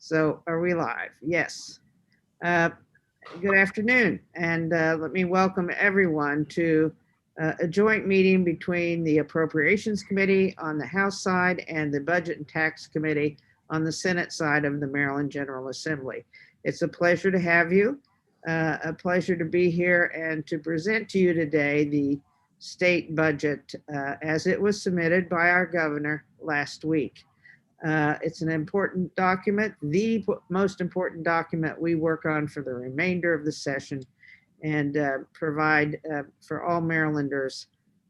So are we live? Yes. Uh, Good afternoon, and let me welcome everyone to a joint meeting between the Appropriations Committee on the House side and the Budget and Tax Committee on the Senate side of the Maryland General Assembly. It's a pleasure to have you, a pleasure to be here and to present to you today the state budget as it was submitted by our governor last week. It's an important document, the most important document we work on for the remainder of the session, and provide for all Marylanders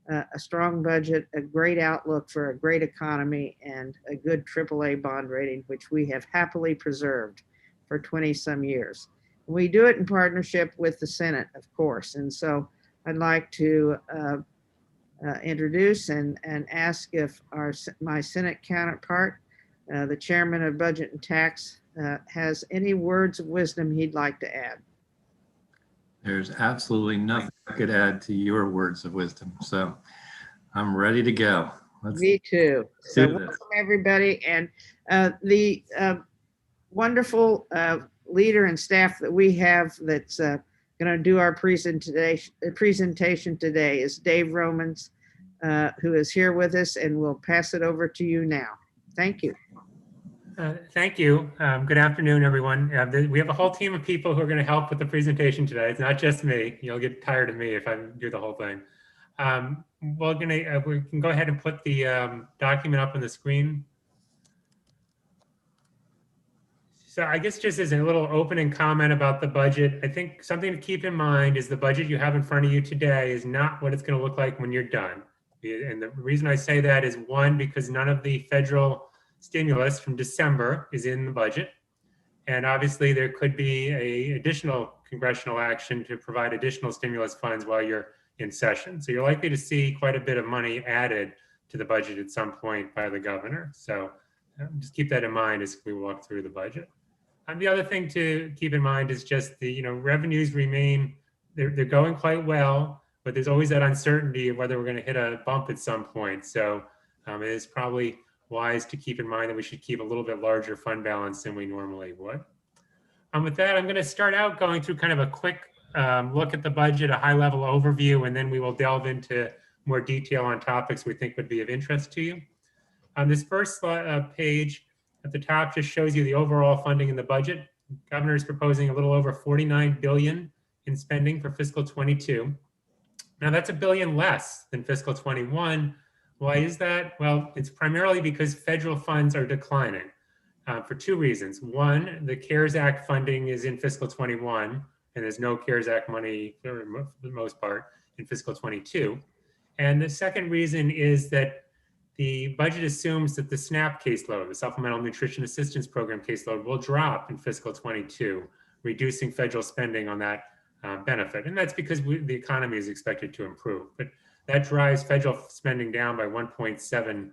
a strong budget, a great outlook for a great economy, and a good AAA bond rating, which we have happily preserved for 20 some years. We do it in partnership with the Senate, of course. And so I'd like to introduce and ask if my Senate counterpart, the chairman of Budget and Tax, has any words of wisdom he'd like to add. There's absolutely nothing I could add to your words of wisdom. So I'm ready to go. Me too. So welcome everybody. And the wonderful leader and staff that we have that's going to do our presentation today is Dave Romans, who is here with us, and we'll pass it over to you now. Thank you. Thank you. Good afternoon, everyone. We have a whole team of people who are going to help with the presentation today. It's not just me. You'll get tired of me if I do the whole thing. We can go ahead and put the document up on the screen. So I guess just as a little opening comment about the budget, I think something to keep in mind is the budget you have in front of you today is not what it's going to look like when you're done. And the reason I say that is, one, because none of the federal stimulus from December is in the budget. And obviously there could be an additional congressional action to provide additional stimulus funds while you're in session. So you're likely to see quite a bit of money added to the budget at some point by the governor. So just keep that in mind as we walk through the budget. And the other thing to keep in mind is just the revenues remain, they're going quite well, but there's always that uncertainty of whether we're going to hit a bump at some point. So it is probably wise to keep in mind that we should keep a little bit larger fund balance than we normally would. With that, I'm going to start out going through kind of a quick look at the budget, a high-level overview, and then we will delve into more detail on topics we think would be of interest to you. On this first page at the top just shows you the overall funding in the budget. The governor is proposing a little over $49 billion in spending for fiscal 22. Now that's $1 billion less than fiscal 21. Why is that? Well, it's primarily because federal funds are declining for two reasons. One, the CARES Act funding is in fiscal 21, and there's no CARES Act money for the most part in fiscal 22. And the second reason is that the budget assumes that the SNAP caseload, the Supplemental Nutrition Assistance Program caseload, will drop in fiscal 22, reducing federal spending on that benefit. And that's because the economy is expected to improve. But that drives federal spending down by 1.7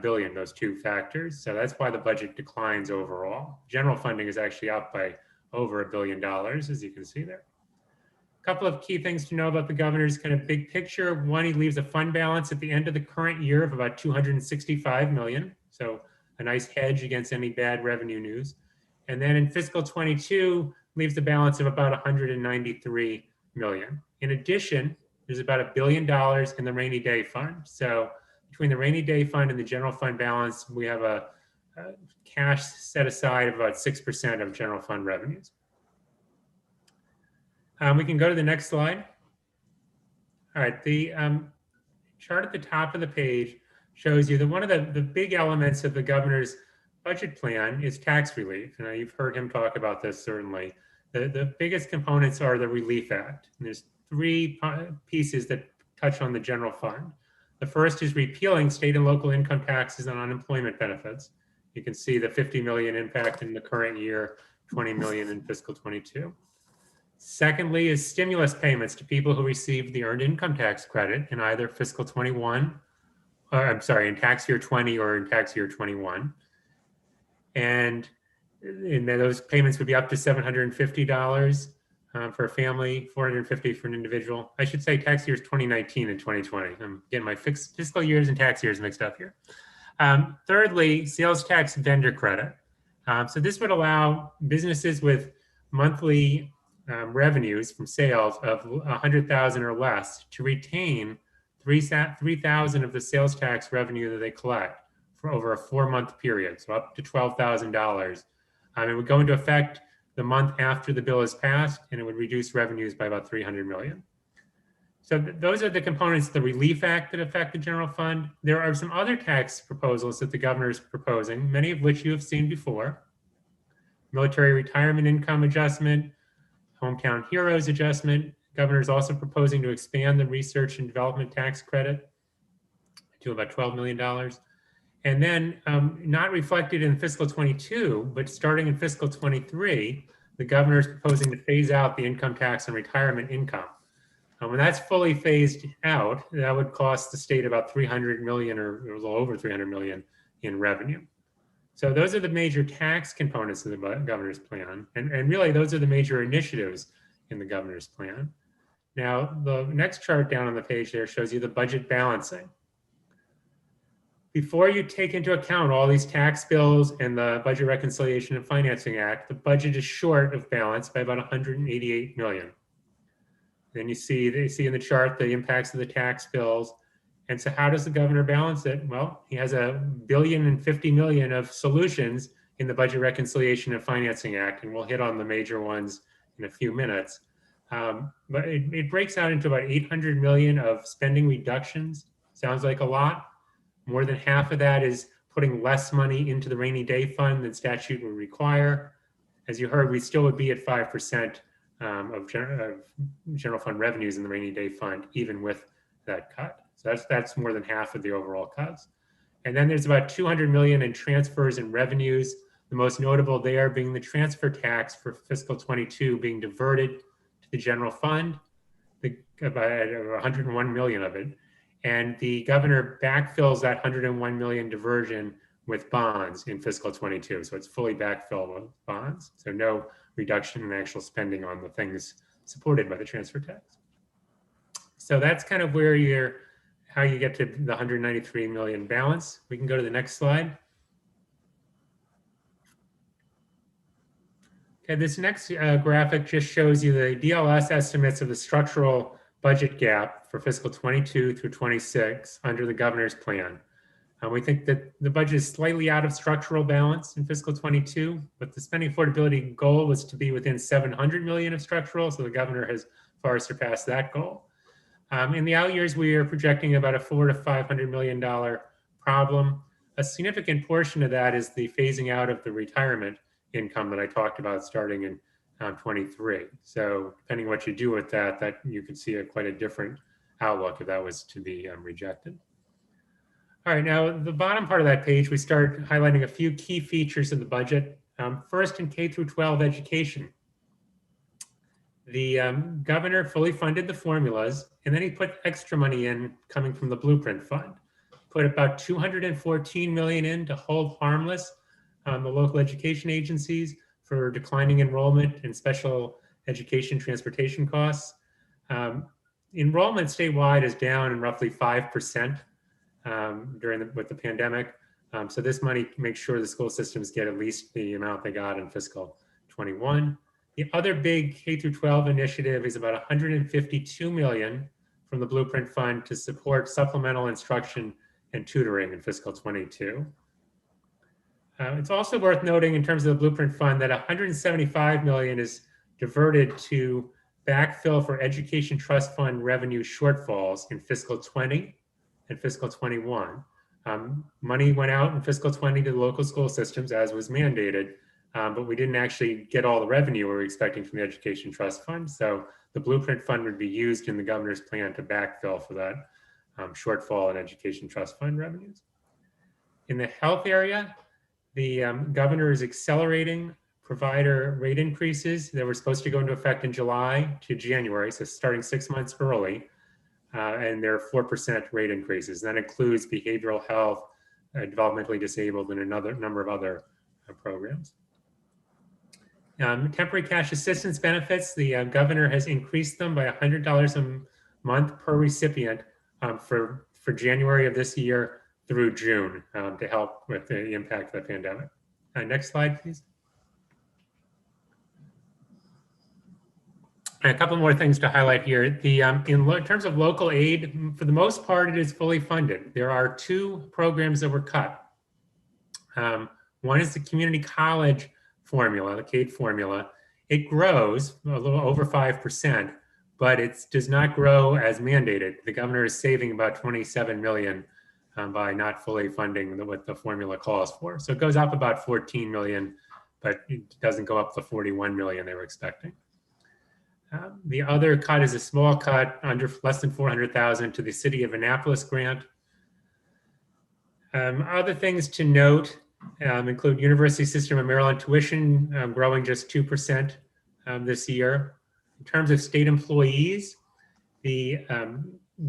billion, those two factors. So that's why the budget declines overall. General funding is actually up by over $1 billion, as you can see there. A couple of key things to know about the governor's kind of big picture. One, he leaves a fund balance at the end of the current year of about $265 million. So a nice hedge against any bad revenue news. And then in fiscal 22, leaves a balance of about $193 million. In addition, there's about $1 billion in the rainy day fund. So between the rainy day fund and the general fund balance, we have a cash set aside of about 6% of general fund revenues. We can go to the next slide. All right, the chart at the top of the page shows you that one of the big elements of the governor's budget plan is tax relief. And you've heard him talk about this, certainly. The biggest components are the Relief Act. And there's three pieces that touch on the general fund. The first is repealing state and local income taxes on unemployment benefits. You can see the 50 million impact in the current year, 20 million in fiscal 22. Secondly is stimulus payments to people who received the earned income tax credit in either fiscal 21, or I'm sorry, in tax year 20 or in tax year 21. And those payments would be up to $750 for a family, $450 for an individual. I should say tax years 2019 and 2020. I'm getting my fiscal years and tax years mixed up here. Thirdly, sales tax vendor credit. So this would allow businesses with monthly revenues from sales of 100,000 or less to retain 3,000 of the sales tax revenue that they collect for over a 4-month period, so up to $12,000. It would go into effect the month after the bill is passed, and it would reduce revenues by about 300 million. So those are the components of the Relief Act that affect the general fund. There are some other tax proposals that the governor is proposing, many of which you have seen before. Military retirement income adjustment, hometown heroes adjustment. Governor is also proposing to expand the research and development tax credit to about $12 million. And then not reflected in fiscal 22, but starting in fiscal 23, the governor is proposing to phase out the income tax on retirement income. When that's fully phased out, that would cost the state about 300 million or a little over 300 million in revenue. So those are the major tax components of the governor's plan. And really, those are the major initiatives in the governor's plan. Now, the next chart down on the page there shows you the budget balancing. Before you take into account all these tax bills and the Budget Reconciliation and Financing Act, the budget is short of balance by about 188 million. Then you see in the chart the impacts of the tax bills. And so how does the governor balance it? Well, he has $1.05 billion of solutions in the Budget Reconciliation and Financing Act, and we'll hit on the major ones in a few minutes. But it breaks out into about 800 million of spending reductions. Sounds like a lot. More than half of that is putting less money into the rainy day fund than statute would require. As you heard, we still would be at 5% of general fund revenues in the rainy day fund, even with that cut. So that's more than half of the overall cuts. And then there's about 200 million in transfers and revenues. The most notable there being the transfer tax for fiscal 22 being diverted to the general fund, about 101 million of it. And the governor backfills that 101 million diversion with bonds in fiscal 22. So it's fully backfilled with bonds. So no reduction in actual spending on the things supported by the transfer tax. So that's kind of where how you get to the 193 million balance. We can go to the next slide. Okay, this next graphic just shows you the DLS estimates of the structural budget gap for fiscal 22 through 26 under the governor's plan. We think that the budget is slightly out of structural balance in fiscal 22, but the spending affordability goal was to be within 700 million of structural, so the governor has far surpassed that goal. In the out years, we are projecting about a $400 to $500 million problem. A significant portion of that is the phasing out of the retirement income that I talked about starting in 23. So depending on what you do with that you could see quite a different outlook if that was to be rejected. All right, now the bottom part of that page, we start highlighting a few key features of the budget. First, in K through 12 education, the governor fully funded the formulas, and then he put extra money in coming from the Blueprint Fund. Put about 214 million in to hold harmless the local education agencies for declining enrollment and special education transportation costs. Enrollment statewide is down in roughly 5% with the pandemic. So this money makes sure the school systems get at least the amount they got in fiscal 21. The other big K through 12 initiative is about 152 million from the Blueprint Fund to support supplemental instruction and tutoring in fiscal 22. It's also worth noting in terms of the Blueprint Fund that 175 million is diverted to backfill for education trust fund revenue shortfalls in fiscal 20 and fiscal 21. Money went out in fiscal 20 to the local school systems as was mandated, but we didn't actually get all the revenue we were expecting from the education trust fund. So the Blueprint Fund would be used in the governor's plan to backfill for that shortfall in education trust fund revenues. In the health area, the governor is accelerating provider rate increases that were supposed to go into effect in July to January, so starting 6 months early, and there are 4% rate increases. That includes behavioral health, developmentally disabled, and another number of other programs. Temporary cash assistance benefits, the governor has increased them by $100 a month per recipient for January of this year through June to help with the impact of the pandemic. Next slide, please. A couple more things to highlight here. In terms of local aid, for the most part, it is fully funded. There are two programs that were cut. One is the community college formula, the CADE formula. It grows a little over 5%, but it does not grow as mandated. The governor is saving about 27 million by not fully funding what the formula calls for. So it goes up about 14 million, but it doesn't go up the 41 million they were expecting. The other cut is a small cut under less than 400,000 to the City of Annapolis grant. Other things to note include University System of Maryland tuition growing just 2% this year. In terms of state employees, the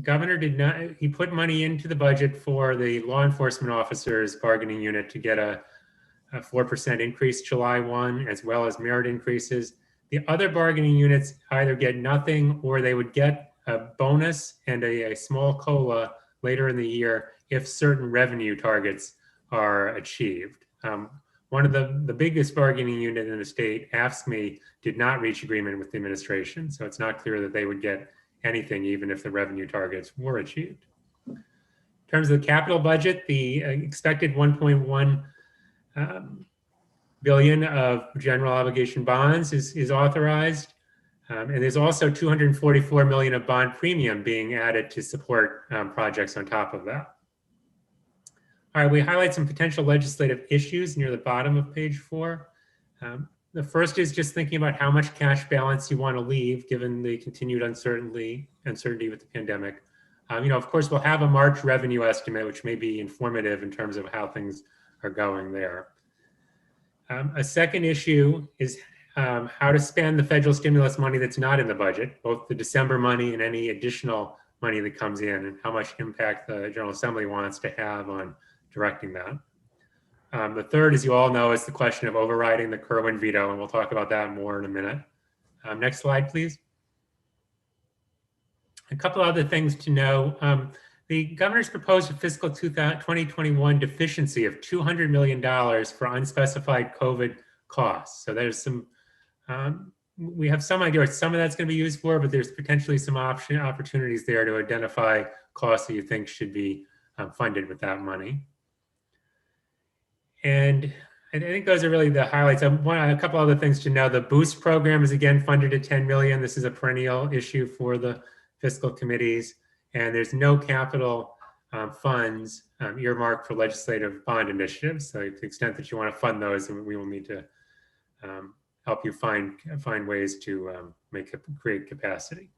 governor did not, he put money into the budget for the law enforcement officers bargaining unit to get a 4% increase July 1, as well as merit increases. The other bargaining units either get nothing or they would get a bonus and a small COLA later in the year if certain revenue targets are achieved. One of the biggest bargaining unit in the state, AFSCME, did not reach agreement with the administration, so it's not clear that they would get anything even if the revenue targets were achieved. In terms of the capital budget, the expected 1.1 billion of general obligation bonds is authorized. And there's also 244 million of bond premium being added to support projects on top of that. All right, we highlight some potential legislative issues near the bottom of page 4. The first is just thinking about how much cash balance you want to leave given the continued uncertainty with the pandemic. Of course, we'll have a March revenue estimate, which may be informative in terms of how things are going there. A second issue is how to spend the federal stimulus money that's not in the budget, both the December money and any additional money that comes in, and how much impact the General Assembly wants to have on directing that. The third, as you all know, is the question of overriding the Kerwin veto, and we'll talk about that more in a minute. Next slide, please. A couple other things to know. The governor's proposed a fiscal 2021 deficiency of $200 million for unspecified COVID costs. So there's some, we have some idea what some of that's going to be used for, but there's potentially some opportunities there to identify costs that you think should be funded with that money. And I think those are really the highlights. A couple other things to know. The BOOST program is again funded at 10 million. This is a perennial issue for the fiscal committees. And there's no capital funds earmarked for legislative bond initiatives. So to the extent that you want to fund those, we will need to help you find ways to create capacity.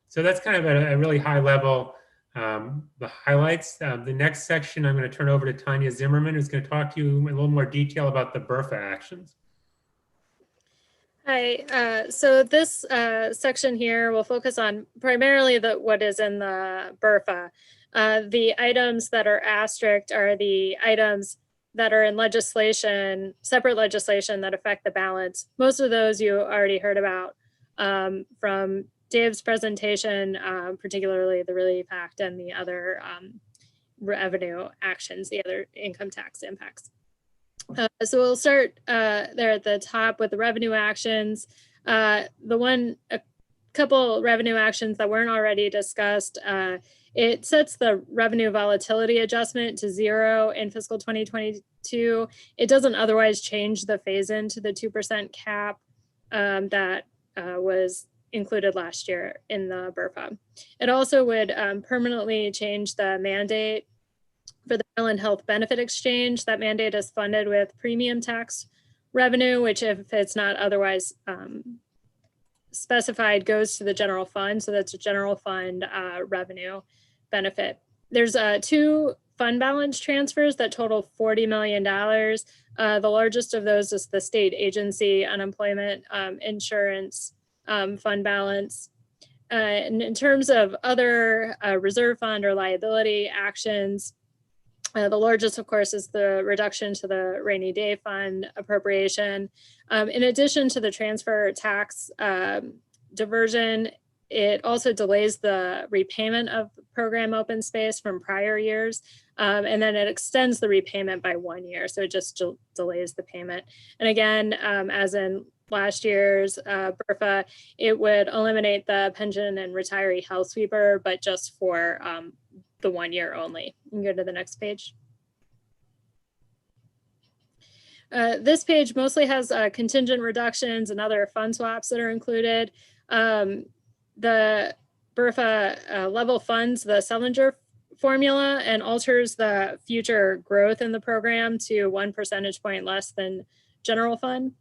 So that's kind of a really high level, the highlights. The next section, I'm going to turn over to Tanya Zimmerman, who's going to talk to you in a little more detail about the BRFA actions. Hi, so this section here will focus on primarily what is in the BRFA. The items that are asterisked are the items that are in legislation, separate legislation that affect the balance. Most of those you already heard about from Dave's presentation, particularly the Relief Act and the other revenue actions, the other income tax impacts. So we'll start there at the top with the revenue actions. A couple revenue actions that weren't already discussed. It sets the revenue volatility adjustment to 0 in fiscal 2022. It doesn't otherwise change the phase into the 2% cap that was included last year in the BRFA. It also would permanently change the mandate for the Maryland Health Benefit Exchange. That mandate is funded with premium tax revenue, which if it's not otherwise specified goes to the general fund. So that's a general fund revenue benefit. There's 2 fund balance transfers that total $40 million. The largest of those is the state agency unemployment insurance fund balance. And in terms of other reserve fund or liability actions, the largest, of course, is the reduction to the rainy day fund appropriation. In addition to the transfer tax diversion, it also delays the repayment of program open space from prior years. And then it extends the repayment by 1 year. So it just delays the payment. And again, as in last year's BRFA, it would eliminate the pension and retiree health sweeper, but just for the 1 year only. You can go to the next page. This page mostly has contingent reductions and other fund swaps that are included. The BRFA level funds the Selinger formula and alters the future growth in the program to 1 percentage point less than general fund.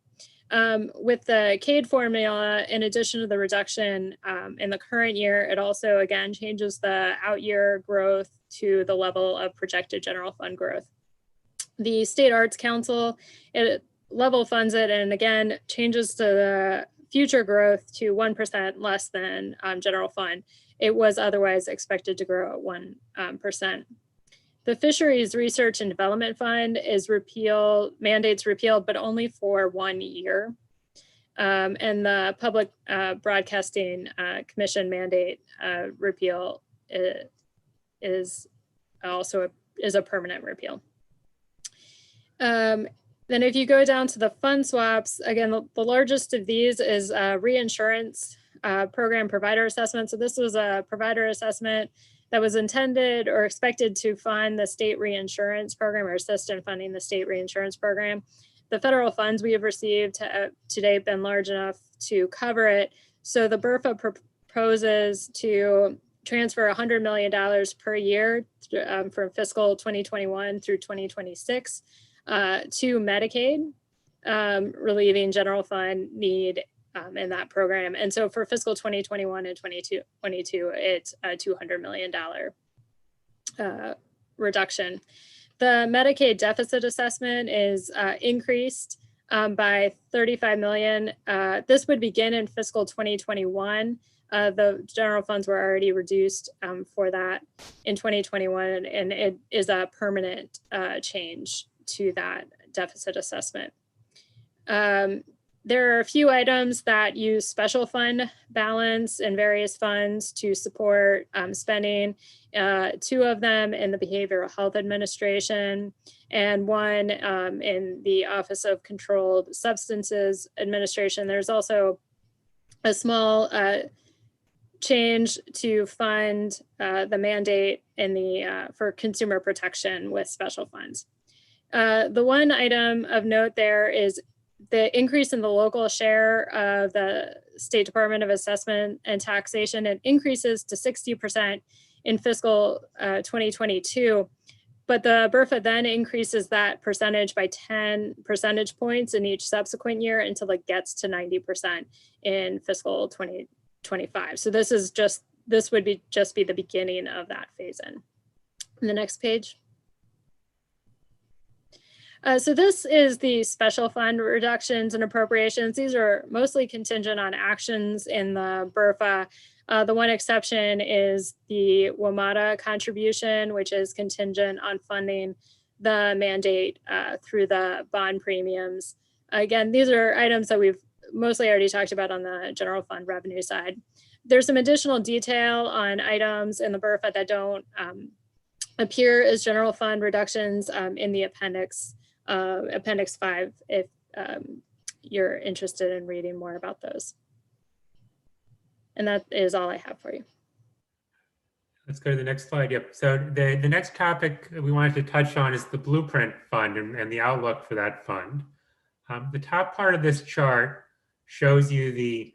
With the CADE formula, in addition to the reduction in the current year, it also again changes the out year growth to the level of projected general fund growth. The State Arts Council, it level funds it and again changes the future growth to 1% less than general fund. It was otherwise expected to grow at 1%. The Fisheries Research and Development Fund is mandates repealed, but only for 1 year. And the Public Broadcasting Commission mandate repeal is also a permanent repeal. Then if you go down to the fund swaps, again, the largest of these is reinsurance program provider assessment. So this was a provider assessment that was intended or expected to fund the state reinsurance program or assist in funding the state reinsurance program. The federal funds we have received to date been large enough to cover it. So the BRFA proposes to transfer $100 million per year from fiscal 2021 through 2026 to Medicaid, relieving general fund need in that program. And so for fiscal 2021 and 2022, it's a $200 million reduction. The Medicaid deficit assessment is increased by $35 million. This would begin in fiscal 2021. The general funds were already reduced for that in 2021, and it is a permanent change to that deficit assessment. There are a few items that use special fund balance in various funds to support spending, 2 of them in the Behavioral Health Administration and 1 in the Office of Controlled Substances Administration. There's also a small change to fund the mandate in the for consumer protection with special funds. The one item of note there is the increase in the local share of the State Department of Assessment and Taxation. It increases to 60% in fiscal 2022, but the BRFA then increases that percentage by 10 percentage points in each subsequent year until it gets to 90% in fiscal 2025. So this would be the beginning of that phase in. The next page. So this is the special fund reductions and appropriations. These are mostly contingent on actions in the BRFA. The one exception is the WMATA contribution, which is contingent on funding the mandate through the bond premiums. Again, these are items that we've mostly already talked about on the general fund revenue side. There's some additional detail on items in the BRFA that don't appear as general fund reductions in the appendix 5, if you're interested in reading more about those. And that is all I have for you. Let's go to the next slide. Yep. So the next topic we wanted to touch on is the Blueprint Fund and the outlook for that fund. The top part of this chart shows you the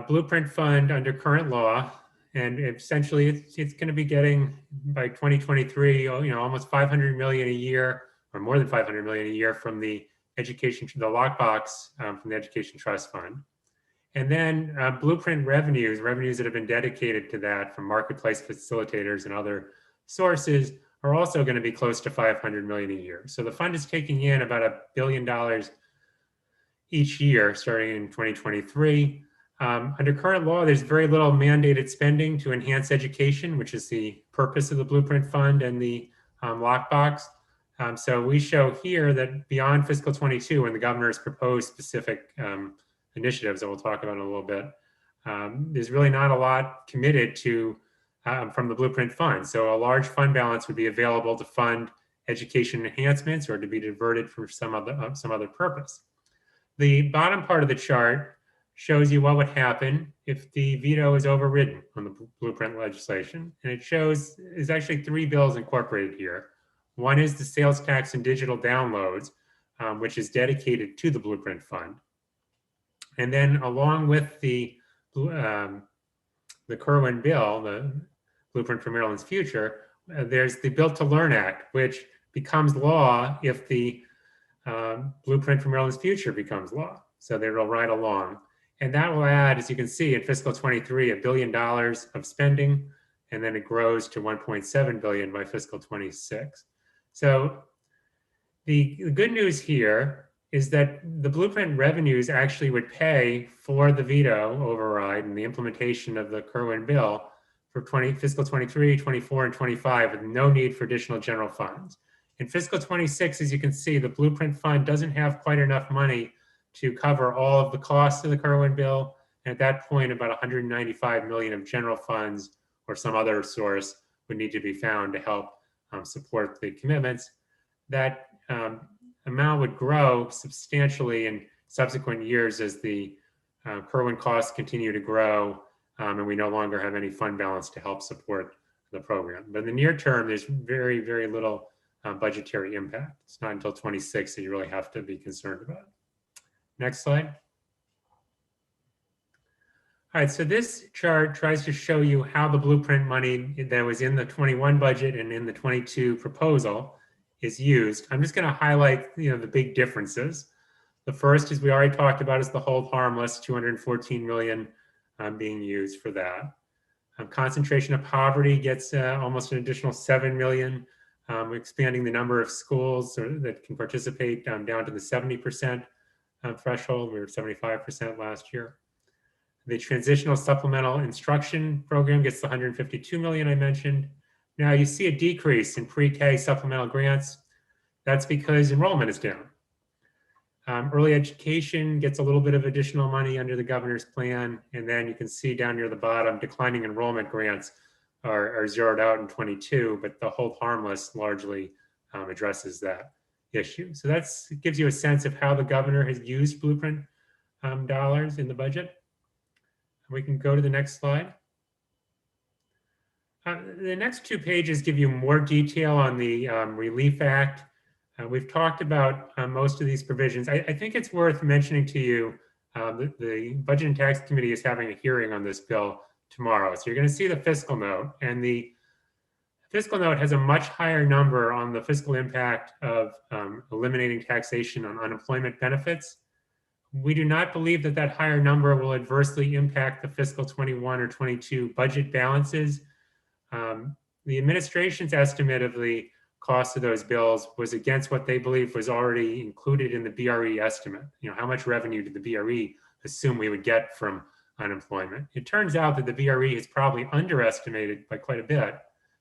Blueprint Fund under current law. And essentially it's going to be getting by 2023, almost 500 million a year, or more than 500 million a year from the education, the lockbox from the Education Trust Fund. And then Blueprint revenues that have been dedicated to that from marketplace facilitators and other sources are also going to be close to 500 million a year. So the fund is taking in about $1 billion each year starting in 2023. Under current law, there's very little mandated spending to enhance education, which is the purpose of the Blueprint Fund and the lockbox. So we show here that beyond fiscal 22, when the governor's proposed specific initiatives that we'll talk about in a little bit, there's really not a lot committed to from the Blueprint Fund. So a large fund balance would be available to fund education enhancements or to be diverted for some other purpose. The bottom part of the chart shows you what would happen if the veto is overridden on the Blueprint legislation. And it shows there's actually 3 bills incorporated here. One is the sales tax and digital downloads, which is dedicated to the Blueprint Fund. And then along with the Kerwin bill, the Blueprint for Maryland's Future, there's the Built to Learn Act, which becomes law if the Blueprint for Maryland's Future becomes law. So they'll ride along. And that will add, as you can see, in fiscal 23, $1 billion of spending, and then it grows to 1.7 billion by fiscal 26. So the good news here is that the Blueprint revenues actually would pay for the veto override and the implementation of the Kerwin bill for fiscal 23, 24, and 25 with no need for additional general funds. In fiscal 26, as you can see, the Blueprint Fund doesn't have quite enough money to cover all of the costs of the Kerwin bill. And at that point, about 195 million of general funds or some other source would need to be found to help support the commitments. That amount would grow substantially in subsequent years as the Kerwin costs continue to grow and we no longer have any fund balance to help support the program. But in the near term, there's very, very little budgetary impact. It's not until 26 that you really have to be concerned about it. Next slide. All right, so this chart tries to show you how the Blueprint money that was in the 21 budget and in the 22 proposal is used. I'm just going to highlight the big differences. The first, as we already talked about, is the hold harmless, 214 million being used for that. Concentration of poverty gets almost an additional 7 million, expanding the number of schools that can participate down to the 70% threshold. We were 75% last year. The transitional supplemental instruction program gets the 152 million I mentioned. Now you see a decrease in pre-K supplemental grants. That's because enrollment is down. Early education gets a little bit of additional money under the governor's plan. And then you can see down near the bottom, declining enrollment grants are zeroed out in 22, but the hold harmless largely addresses that issue. So that gives you a sense of how the governor has used Blueprint dollars in the budget. We can go to the next slide. The next 2 pages give you more detail on the Relief Act. We've talked about most of these provisions. I think it's worth mentioning to you the Budget and Tax Committee is having a hearing on this bill tomorrow. So you're going to see the fiscal note, and the fiscal note has a much higher number on the fiscal impact of eliminating taxation on unemployment benefits. We do not believe that that higher number will adversely impact the fiscal 21 or 22 budget balances. The administration's estimate of the cost of those bills was against what they believe was already included in the BRE estimate. How much revenue did the BRE assume we would get from unemployment? It turns out that the BRE has probably underestimated by quite a bit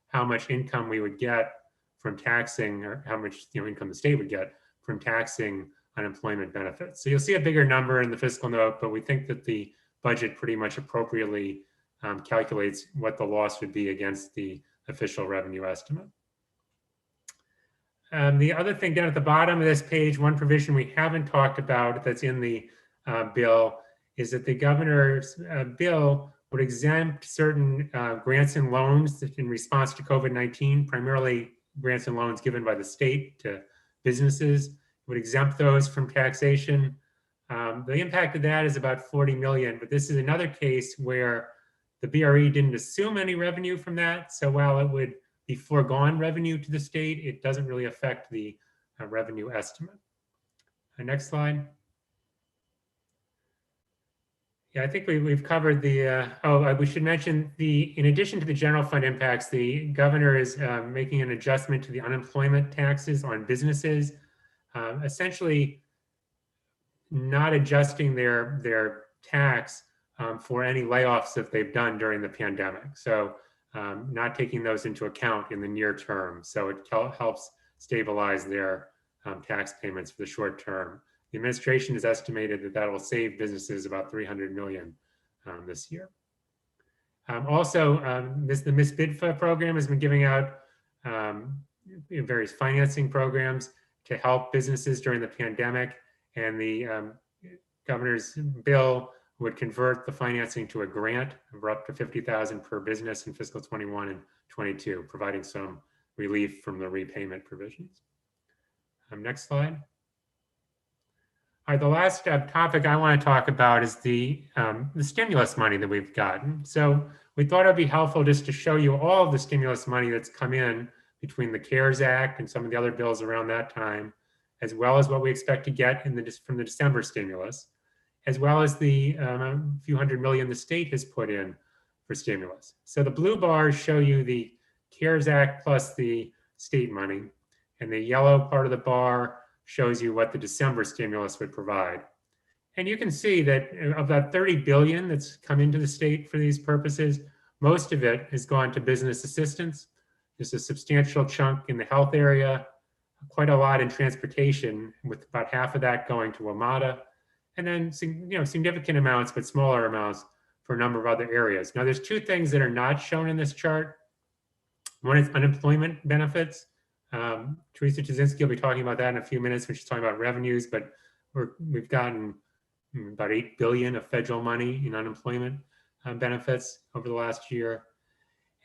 how much income we would get from taxing, or how much income the state would get from taxing unemployment benefits. So you'll see a bigger number in the fiscal note, but we think that the budget pretty much appropriately calculates what the loss would be against the official revenue estimate. The other thing down at the bottom of this page, one provision we haven't talked about that's in the bill is that the governor's bill would exempt certain grants and loans in response to COVID-19, primarily grants and loans given by the state to businesses, would exempt those from taxation. The impact of that is about 40 million, but this is another case where the BRE didn't assume any revenue from that. So while it would be foregone revenue to the state, it doesn't really affect the revenue estimate. Next slide. Yeah, I think we've covered the, we should mention in addition to the general fund impacts, the governor is making an adjustment to the unemployment taxes on businesses, essentially not adjusting their tax for any layoffs that they've done during the pandemic. So not taking those into account in the near term. So it helps stabilize their tax payments for the short term. The administration has estimated that that will save businesses about 300 million this year. Also, the Miss BIDFA program has been giving out various financing programs to help businesses during the pandemic, and the governor's bill would convert the financing to a grant of up to $50,000 per business in fiscal 21 and 22, providing some relief from the repayment provisions. Next slide. All right, the last topic I want to talk about is the stimulus money that we've gotten. So we thought it'd be helpful just to show you all of the stimulus money that's come in between the CARES Act and some of the other bills around that time, as well as what we expect to get from the December stimulus, as well as the few hundred million the state has put in for stimulus. So the blue bars show you the CARES Act plus the state money, and the yellow part of the bar shows you what the December stimulus would provide. And you can see that of that 30 billion that's come into the state for these purposes, most of it has gone to business assistance. There's a substantial chunk in the health area, quite a lot in transportation, with about half of that going to WMATA, and then significant amounts, but smaller amounts for a number of other areas. Now, there's two things that are not shown in this chart. One is unemployment benefits. Teresa Jasinski will be talking about that in a few minutes when she's talking about revenues, but we've gotten about 8 billion of federal money in unemployment benefits over the last year.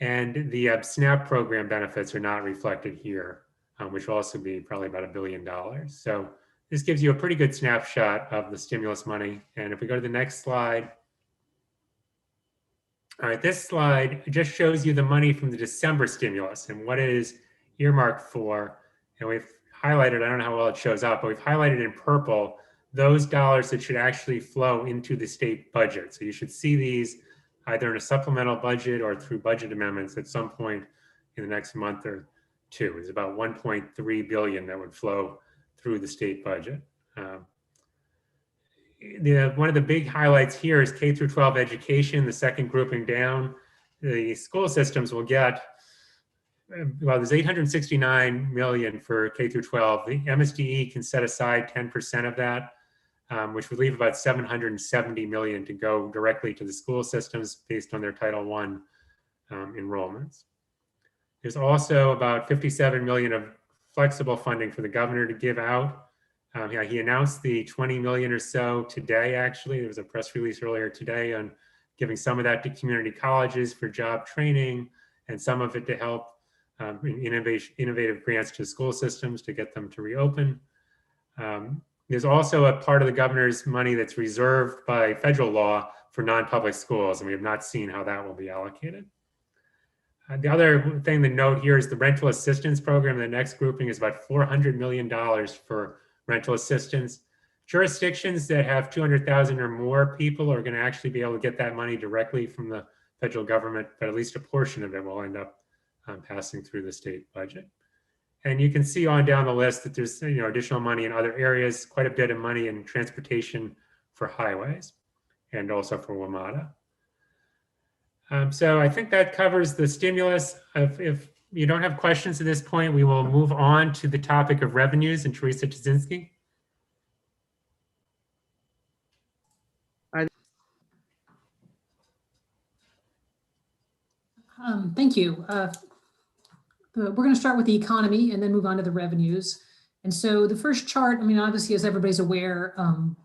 And the SNAP program benefits are not reflected here, which will also be probably about $1 billion. So this gives you a pretty good snapshot of the stimulus money. And if we go to the next slide. All right, this slide just shows you the money from the December stimulus and what it is earmarked for. And we've highlighted, I don't know how well it shows up, but we've highlighted in purple those dollars that should actually flow into the state budget. So you should see these either in a supplemental budget or through budget amendments at some point in the next month or two. It's about 1.3 billion that would flow through the state budget. One of the big highlights here is K through 12 education, the second grouping down. The school systems will get, well, there's 869 million for K through 12. The MSDE can set aside 10% of that, which would leave about 770 million to go directly to the school systems based on their Title I enrollments. There's also about 57 million of flexible funding for the governor to give out. He announced the 20 million or so today, actually. There was a press release earlier today on giving some of that to community colleges for job training and some of it to help innovative grants to school systems to get them to reopen. There's also a part of the governor's money that's reserved by federal law for non-public schools, and we have not seen how that will be allocated. The other thing to note here is the rental assistance program. The next grouping is about $400 million for rental assistance. Jurisdictions that have 200,000 or more people are going to actually be able to get that money directly from the federal government, but at least a portion of it will end up passing through the state budget. And you can see on down the list that there's additional money in other areas, quite a bit of money in transportation for highways and also for WMATA. So I think that covers the stimulus. If you don't have questions at this point, we will move on to the topic of revenues and Teresa Jasinski. Thank you. We're going to start with the economy and then move on to the revenues. And so the first chart, obviously, as everybody's aware,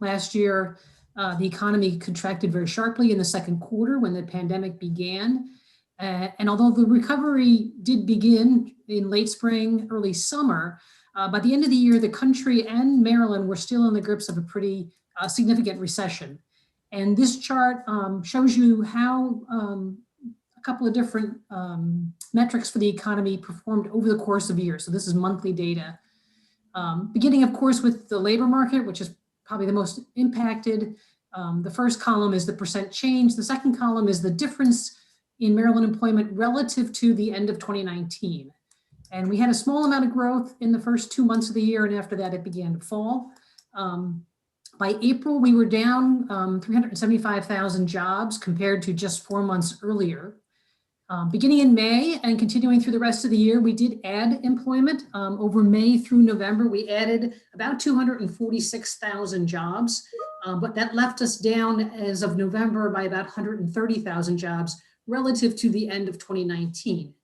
last year, the economy contracted very sharply in the second quarter when the pandemic began. And although the recovery did begin in late spring, early summer, by the end of the year, the country and Maryland were still in the grips of a pretty significant recession. And this chart shows you how a couple of different metrics for the economy performed over the course of years. So this is monthly data. Beginning, of course, with the labor market, which is probably the most impacted. The first column is the percent change. The second column is the difference in Maryland employment relative to the end of 2019. And we had a small amount of growth in the first 2 months of the year, and after that it began to fall. By April, we were down 375,000 jobs compared to just 4 months earlier. Beginning in May and continuing through the rest of the year, we did add employment. Over May through November, we added about 246,000 jobs. But that left us down as of November by about 130,000 jobs relative to the end of 2019.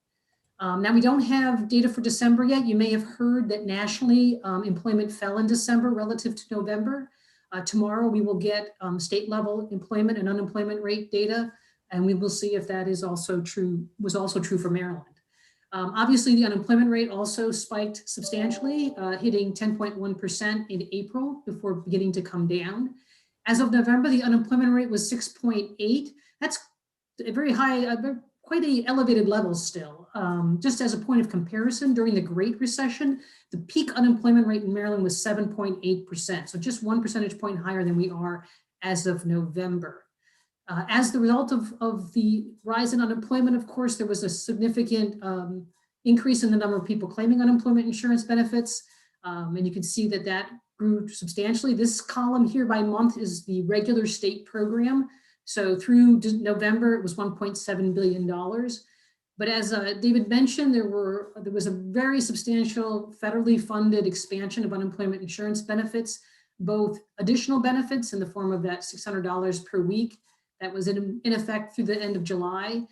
Now we don't have data for December yet. You may have heard that nationally employment fell in December relative to November. Tomorrow we will get state level employment and unemployment rate data, and we will see if that is also true, was also true for Maryland. Obviously the unemployment rate also spiked substantially, hitting 10.1% in April before beginning to come down. As of November, the unemployment rate was 6.8. That's a very high, quite a elevated level still. Just as a point of comparison, during the Great Recession, the peak unemployment rate in Maryland was 7.8%. So just 1 percentage point higher than we are as of November. As the result of the rise in unemployment, of course, there was a significant increase in the number of people claiming unemployment insurance benefits. And you can see that that grew substantially. This column here by month is the regular state program. So through November, it was $1.7 billion. But as David mentioned, there was a very substantial federally funded expansion of unemployment insurance benefits, both additional benefits in the form of that $600 per week that was in effect through the end of July.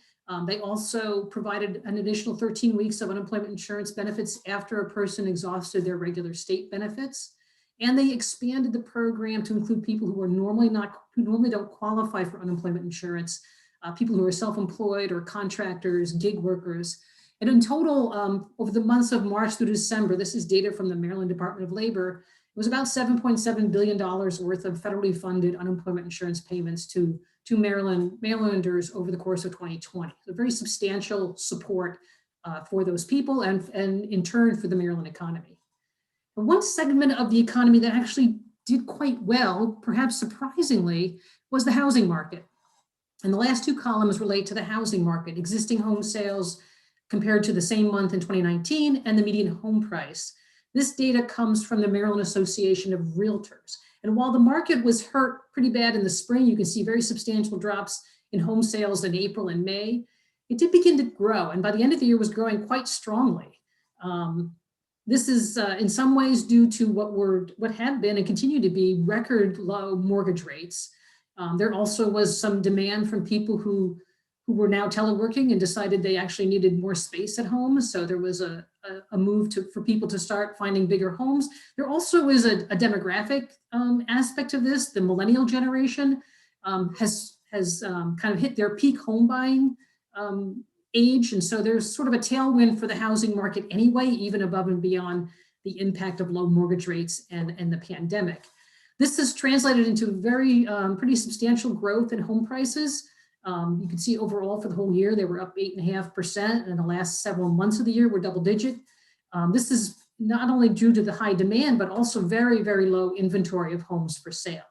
They also provided an additional 13 weeks of unemployment insurance benefits after a person exhausted their regular state benefits. And they expanded the program to include people who normally don't qualify for unemployment insurance, people who are self-employed or contractors, gig workers. And in total, over the months of March through December, this is data from the Maryland Department of Labor, it was about $7.7 billion worth of federally funded unemployment insurance payments to Marylanders over the course of 2020. So very substantial support for those people and in turn for the Maryland economy. But one segment of the economy that actually did quite well, perhaps surprisingly, was the housing market. And the last two columns relate to the housing market, existing home sales compared to the same month in 2019 and the median home price. This data comes from the Maryland Association of Realtors. And while the market was hurt pretty bad in the spring, you can see very substantial drops in home sales in April and May. It did begin to grow, and by the end of the year was growing quite strongly. This is in some ways due to what had been and continue to be record low mortgage rates. There also was some demand from people who were now teleworking and decided they actually needed more space at home. So there was a move for people to start finding bigger homes. There also is a demographic aspect of this. The millennial generation has kind of hit their peak home buying age. And so there's sort of a tailwind for the housing market anyway, even above and beyond the impact of low mortgage rates and the pandemic. This has translated into very pretty substantial growth in home prices. You can see overall for the whole year, they were up 8.5%, and the last several months of the year were double digit. This is not only due to the high demand, but also very, very low inventory of homes for sale.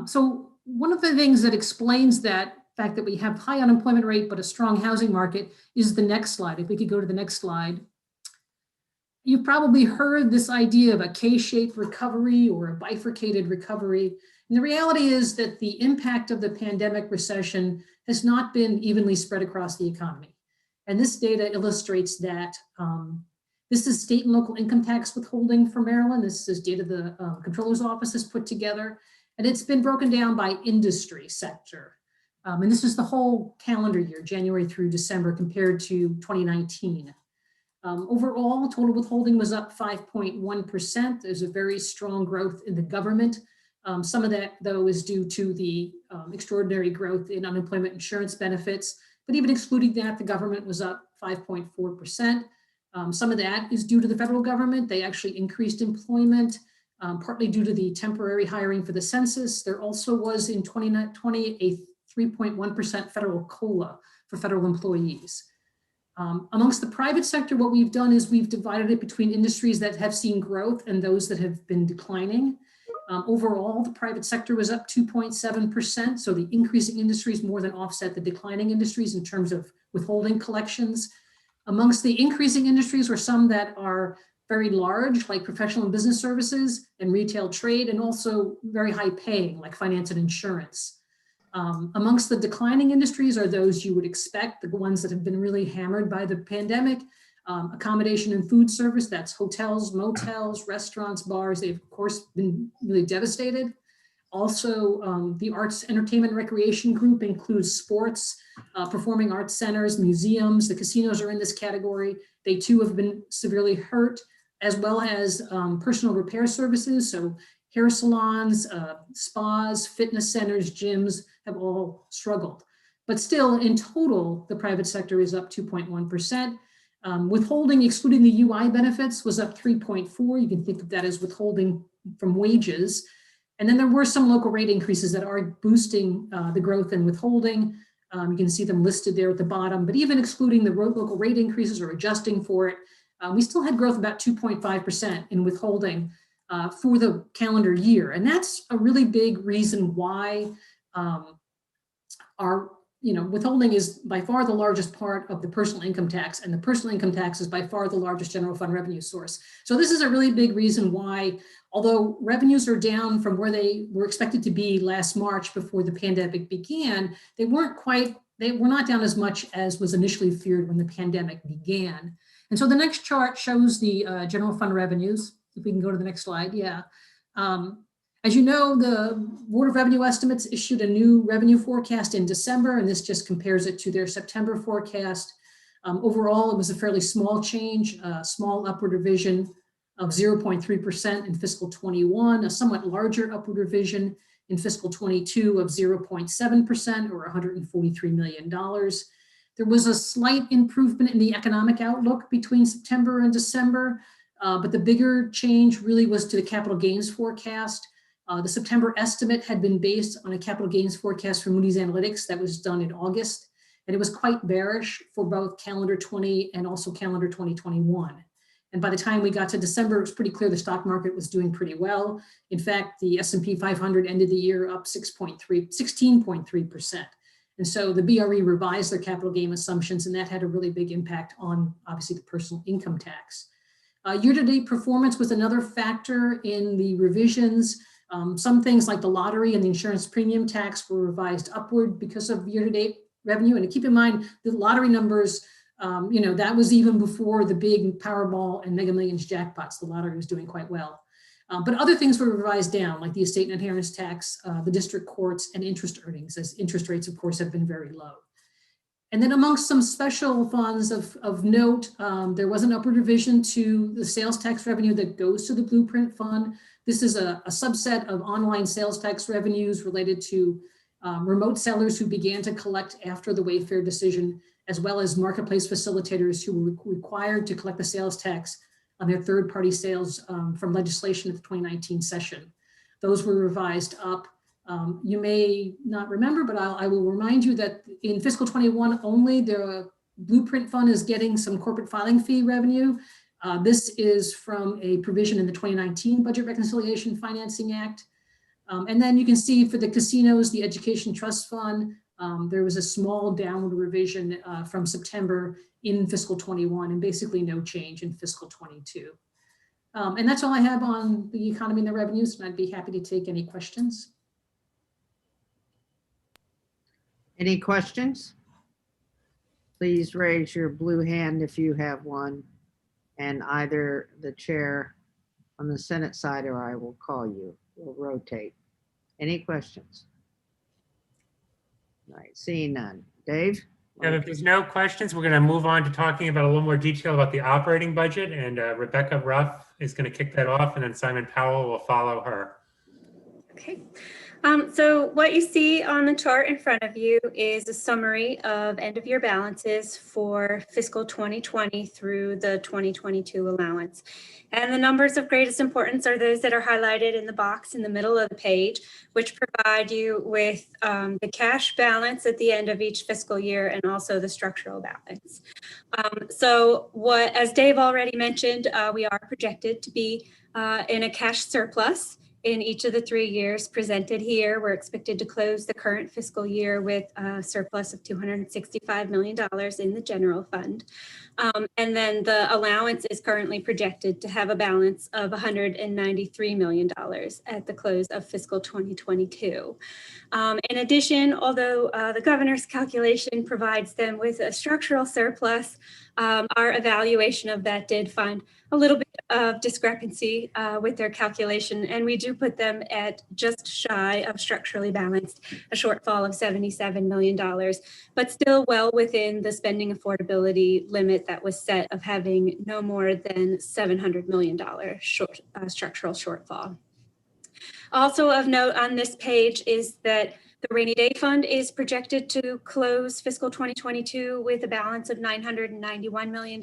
So one of the things that explains that fact that we have high unemployment rate, but a strong housing market is the next slide. If we could go to the next slide. You've probably heard this idea of a K-shaped recovery or a bifurcated recovery. And the reality is that the impact of the pandemic recession has not been evenly spread across the economy. And this data illustrates that. This is state and local income tax withholding for Maryland. This is data the Comptroller's Office has put together. And it's been broken down by industry sector. And this is the whole calendar year, January through December, compared to 2019. Overall, total withholding was up 5.1%. There's a very strong growth in the government. Some of that, though, is due to the extraordinary growth in unemployment insurance benefits. But even excluding that, the government was up 5.4%. Some of that is due to the federal government. They actually increased employment, partly due to the temporary hiring for the census. There also was in 2020 a 3.1% federal COLA for federal employees. Amongst the private sector, what we've done is we've divided it between industries that have seen growth and those that have been declining. Overall, the private sector was up 2.7%. So the increasing industries more than offset the declining industries in terms of withholding collections. Amongst the increasing industries were some that are very large, like professional and business services and retail trade, and also very high paying, like finance and insurance. Amongst the declining industries are those you would expect, the ones that have been really hammered by the pandemic, Accommodation and food service, that's hotels, motels, restaurants, bars, they've of course been really devastated. Also, the arts, entertainment, recreation group includes sports, performing arts centers, museums. The casinos are in this category. They too have been severely hurt, as well as personal repair services. So hair salons, spas, fitness centers, gyms have all struggled. But still, in total, the private sector is up 2.1%. Withholding, excluding the UI benefits, was up 3.4%. You can think of that as withholding from wages. And then there were some local rate increases that are boosting the growth in withholding. You can see them listed there at the bottom, but even excluding the local rate increases or adjusting for it, we still had growth about 2.5% in withholding for the calendar year. And that's a really big reason why our withholding is by far the largest part of the personal income tax, and the personal income tax is by far the largest general fund revenue source. So this is a really big reason why, although revenues are down from where they were expected to be last March before the pandemic began, they were not down as much as was initially feared when the pandemic began. And so the next chart shows the general fund revenues. If we can go to the next slide, yeah. As you know, the Board of Revenue Estimates issued a new revenue forecast in December, and this just compares it to their September forecast. Overall, it was a fairly small change, a small upward revision of 0.3% in fiscal 21, a somewhat larger upward revision in fiscal 22 of 0.7% or $143 million. There was a slight improvement in the economic outlook between September and December, but the bigger change really was to the capital gains forecast. The September estimate had been based on a capital gains forecast from Moody's Analytics that was done in August, and it was quite bearish for both calendar 20 and also calendar 2021. And by the time we got to December, it was pretty clear the stock market was doing pretty well. In fact, the S&P 500 ended the year up 16.3%. And so the BRE revised their capital gain assumptions, and that had a really big impact on, obviously, the personal income tax. Year-to-date performance was another factor in the revisions. Some things like the lottery and the insurance premium tax were revised upward because of year-to-date revenue. And to keep in mind, the lottery numbers, that was even before the big Powerball and Mega Millions jackpots. The lottery was doing quite well. But other things were revised down, like the estate and inheritance tax, the district courts, and interest earnings, as interest rates, of course, have been very low. And then amongst some special funds of note, there was an upward revision to the sales tax revenue that goes to the Blueprint Fund. This is a subset of online sales tax revenues related to remote sellers who began to collect after the Wayfair decision, as well as marketplace facilitators who were required to collect the sales tax on their third-party sales from legislation at the 2019 session. Those were revised up. You may not remember, but I will remind you that in fiscal 21 only, the Blueprint Fund is getting some corporate filing fee revenue. This is from a provision in the 2019 Budget Reconciliation Financing Act. And then you can see for the casinos, the Education Trust Fund, there was a small downward revision from September in fiscal 21 and basically no change in fiscal 22. And that's all I have on the economy and the revenues, and I'd be happy to take any questions. Any questions? Please raise your blue hand if you have one, and either the chair on the Senate side or I will call you. We'll rotate. Any questions? All right, seeing none. Dave? And if there's no questions, we're going to move on to talking about a little more detail about the operating budget, and Rebecca Ruff is going to kick that off, and then Simon Powell will follow her. Okay. So what you see on the chart in front of you is a summary of end of year balances for fiscal 2020 through the 2022 allowance. And the numbers of greatest importance are those that are highlighted in the box in the middle of the page, which provide you with the cash balance at the end of each fiscal year and also the structural balance. As Dave already mentioned, we are projected to be in a cash surplus in each of the 3 years presented here. We're expected to close the current fiscal year with a surplus of $265 million in the general fund. And then the allowance is currently projected to have a balance of $193 million at the close of fiscal 2022. In addition, although the governor's calculation provides them with a structural surplus, our evaluation of that did find a little bit of discrepancy with their calculation, and we do put them at just shy of structurally balanced, a shortfall of $77 million, but still well within the spending affordability limit that was set of having no more than $700 million structural shortfall. Also of note on this page is that the rainy day fund is projected to close fiscal 2022 with a balance of $991 million,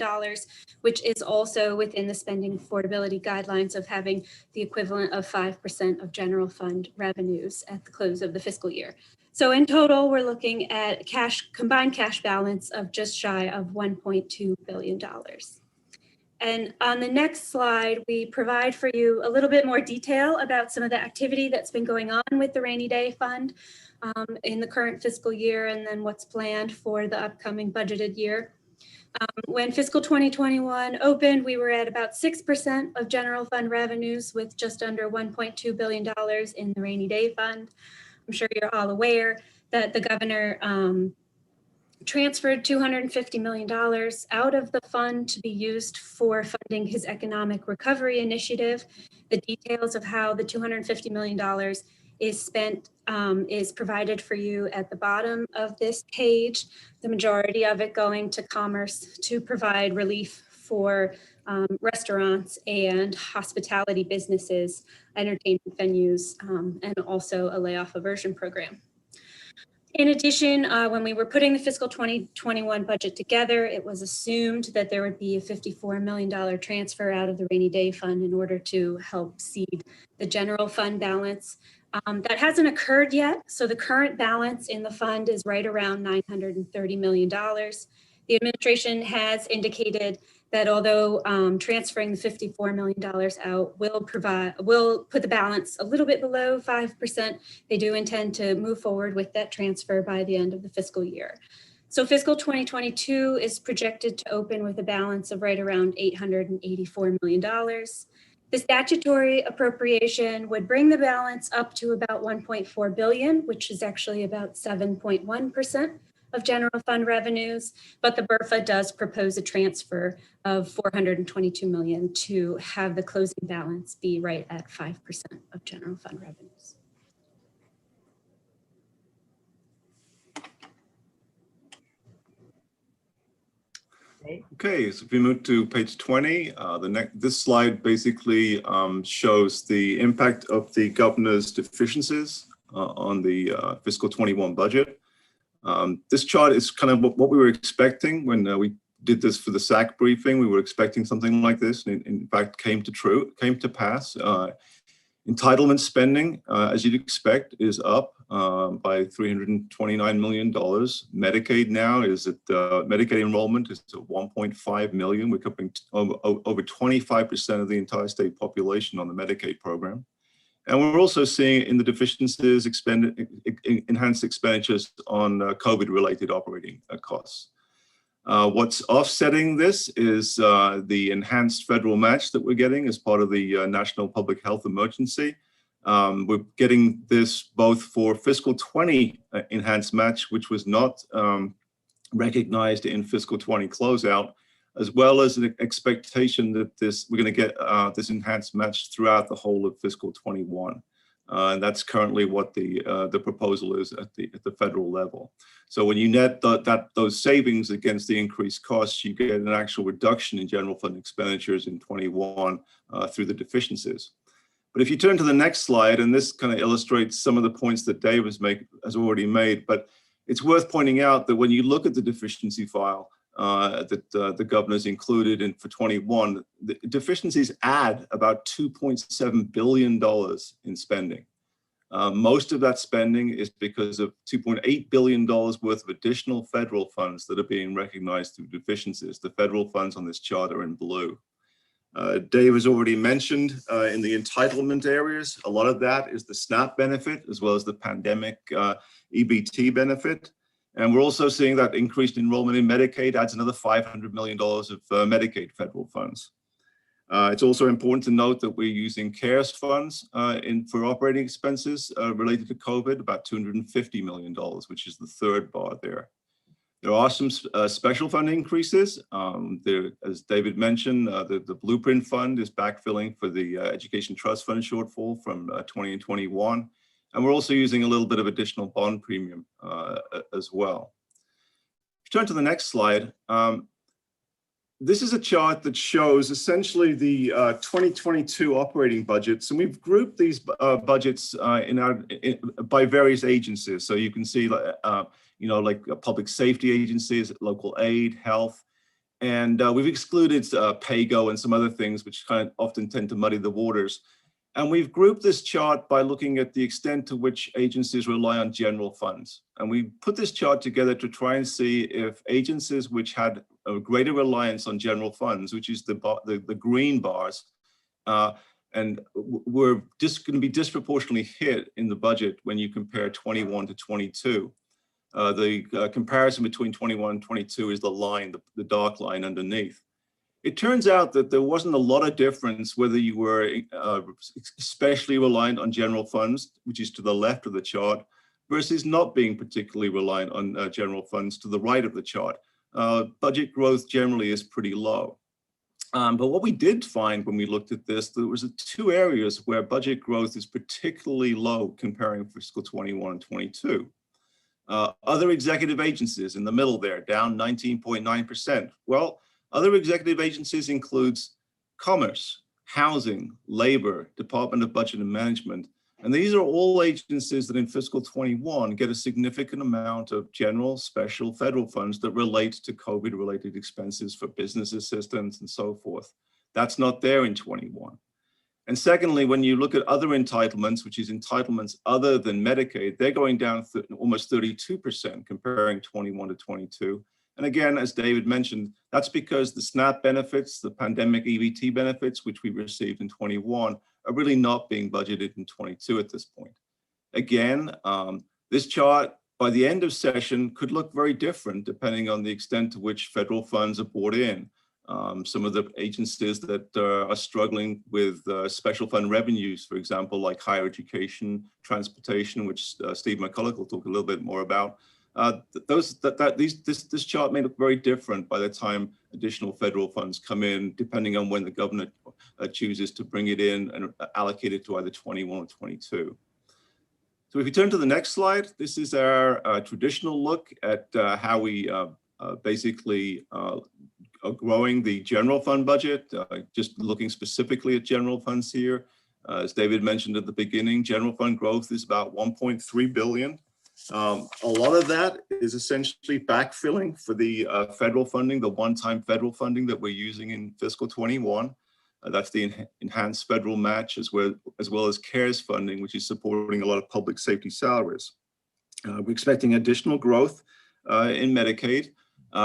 which is also within the spending affordability guidelines of having the equivalent of 5% of general fund revenues at the close of the fiscal year. So in total, we're looking at combined cash balance of just shy of $1.2 billion. And on the next slide, we provide for you a little bit more detail about some of the activity that's been going on with the rainy day fund in the current fiscal year, and then what's planned for the upcoming budgeted year. When fiscal 2021 opened, we were at about 6% of general fund revenues with just under $1.2 billion in the rainy day fund. I'm sure you're all aware that the governor transferred $250 million out of the fund to be used for funding his economic recovery initiative. The details of how the $250 million is spent is provided for you at the bottom of this page. The majority of it going to commerce to provide relief for restaurants and hospitality businesses, entertainment venues, and also a layoff aversion program. In addition, when we were putting the fiscal 2021 budget together, it was assumed that there would be a $54 million transfer out of the rainy day fund in order to help seed the general fund balance. That hasn't occurred yet, so the current balance in the fund is right around $930 million. The administration has indicated that although transferring the $54 million out will put the balance a little bit below 5%, they do intend to move forward with that transfer by the end of the fiscal year. So fiscal 2022 is projected to open with a balance of right around $884 million. The statutory appropriation would bring the balance up to about $1.4 billion, which is actually about 7.1% of general fund revenues, but the BRFA does propose a transfer of $422 million to have the closing balance be right at 5% of general fund revenues. Okay, so if we move to page 20, this slide basically shows the impact of the governor's deficiencies on the fiscal 21 budget. This chart is kind of what we were expecting when we did this for the SAC briefing. We were expecting something like this, and in fact came to pass. Entitlement spending, as you'd expect, is up by $329 million. Medicaid now is at Medicaid enrollment is at 1.5 million. We're covering over 25% of the entire state population on the Medicaid program. And we're also seeing in the deficiencies enhanced expenditures on COVID-related operating costs. What's offsetting this is the enhanced federal match that we're getting as part of the National Public Health Emergency. We're getting this both for fiscal 20 enhanced match, which was not recognized in fiscal 20 closeout, as well as an expectation that we're going to get this enhanced match throughout the whole of fiscal 21. And that's currently what the proposal is at the federal level. So when you net those savings against the increased costs, you get an actual reduction in general fund expenditures in 21 through the deficiencies. But if you turn to the next slide, and this kind of illustrates some of the points that Dave has already made, but it's worth pointing out that when you look at the deficiency file that the governor's included for 21, the deficiencies add about $2.7 billion in spending. Most of that spending is because of $2.8 billion worth of additional federal funds that are being recognized through deficiencies. The federal funds on this chart are in blue. Dave has already mentioned in the entitlement areas, a lot of that is the SNAP benefit as well as the pandemic EBT benefit. And we're also seeing that increased enrollment in Medicaid adds another $500 million of Medicaid federal funds. It's also important to note that we're using CARES funds for operating expenses related to COVID, about $250 million, which is the third bar there. There are some special fund increases. As David mentioned, the Blueprint Fund is backfilling for the Education Trust Fund shortfall from 20 and 21. And we're also using a little bit of additional bond premium as well. If you turn to the next slide, this is a chart that shows essentially the 2022 operating budgets. And we've grouped these budgets by various agencies. So you can see like public safety agencies, local aid, health, and we've excluded PAYGO and some other things which kind of often tend to muddy the waters. And we've grouped this chart by looking at the extent to which agencies rely on general funds. And we put this chart together to try and see if agencies which had a greater reliance on general funds, which is the green bars, and we're just going to be disproportionately hit in the budget when you compare 21 to 22. The comparison between 21 and 22 is the line, the dark line underneath. It turns out that there wasn't a lot of difference whether you were especially reliant on general funds, which is to the left of the chart, versus not being particularly reliant on general funds to the right of the chart. Budget growth generally is pretty low. But what we did find when we looked at this, there was two areas where budget growth is particularly low comparing fiscal 21 and 22. Other executive agencies in the middle there, down 19.9%. Well, other executive agencies includes Commerce, Housing, Labor, Department of Budget and Management. And these are all agencies that in fiscal 21 get a significant amount of general, special federal funds that relate to COVID-related expenses for business assistance and so forth. That's not there in 21. And secondly, when you look at other entitlements, which is entitlements other than Medicaid, they're going down almost 32% comparing 21 to 22. And again, as David mentioned, that's because the SNAP benefits, the pandemic EBT benefits, which we received in 21, are really not being budgeted in 22 at this point. Again, this chart by the end of session could look very different depending on the extent to which federal funds are brought in. Some of the agencies that are struggling with special fund revenues, for example, like higher education, transportation, which Steve McCulloch will talk a little bit more about. This chart may look very different by the time additional federal funds come in, depending on when the governor chooses to bring it in and allocate it to either 21 or 22. So if you turn to the next slide, this is our traditional look at how we basically are growing the general fund budget, just looking specifically at general funds here. As David mentioned at the beginning, general fund growth is about 1.3 billion. A lot of that is essentially backfilling for the federal funding, the one-time federal funding that we're using in fiscal 21. That's the enhanced federal match as well as CARES funding, which is supporting a lot of public safety salaries. We're expecting additional growth in Medicaid.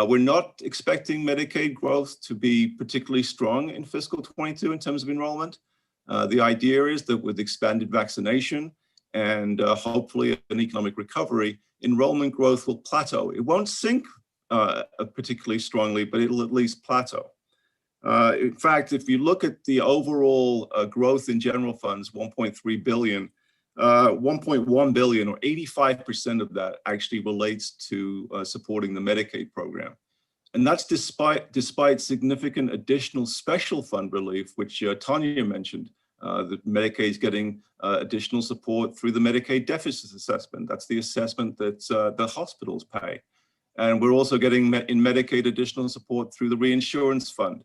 We're not expecting Medicaid growth to be particularly strong in fiscal 22 in terms of enrollment. The idea is that with expanded vaccination and hopefully an economic recovery, enrollment growth will plateau. It won't sink particularly strongly, but it'll at least plateau. In fact, if you look at the overall growth in general funds, 1.3 billion, 1.1 billion or 85% of that actually relates to supporting the Medicaid program. And that's despite significant additional special fund relief, which Tanya mentioned. The Medicaid is getting additional support through the Medicaid deficit assessment. That's the assessment that the hospitals pay. And we're also getting in Medicaid additional support through the reinsurance fund.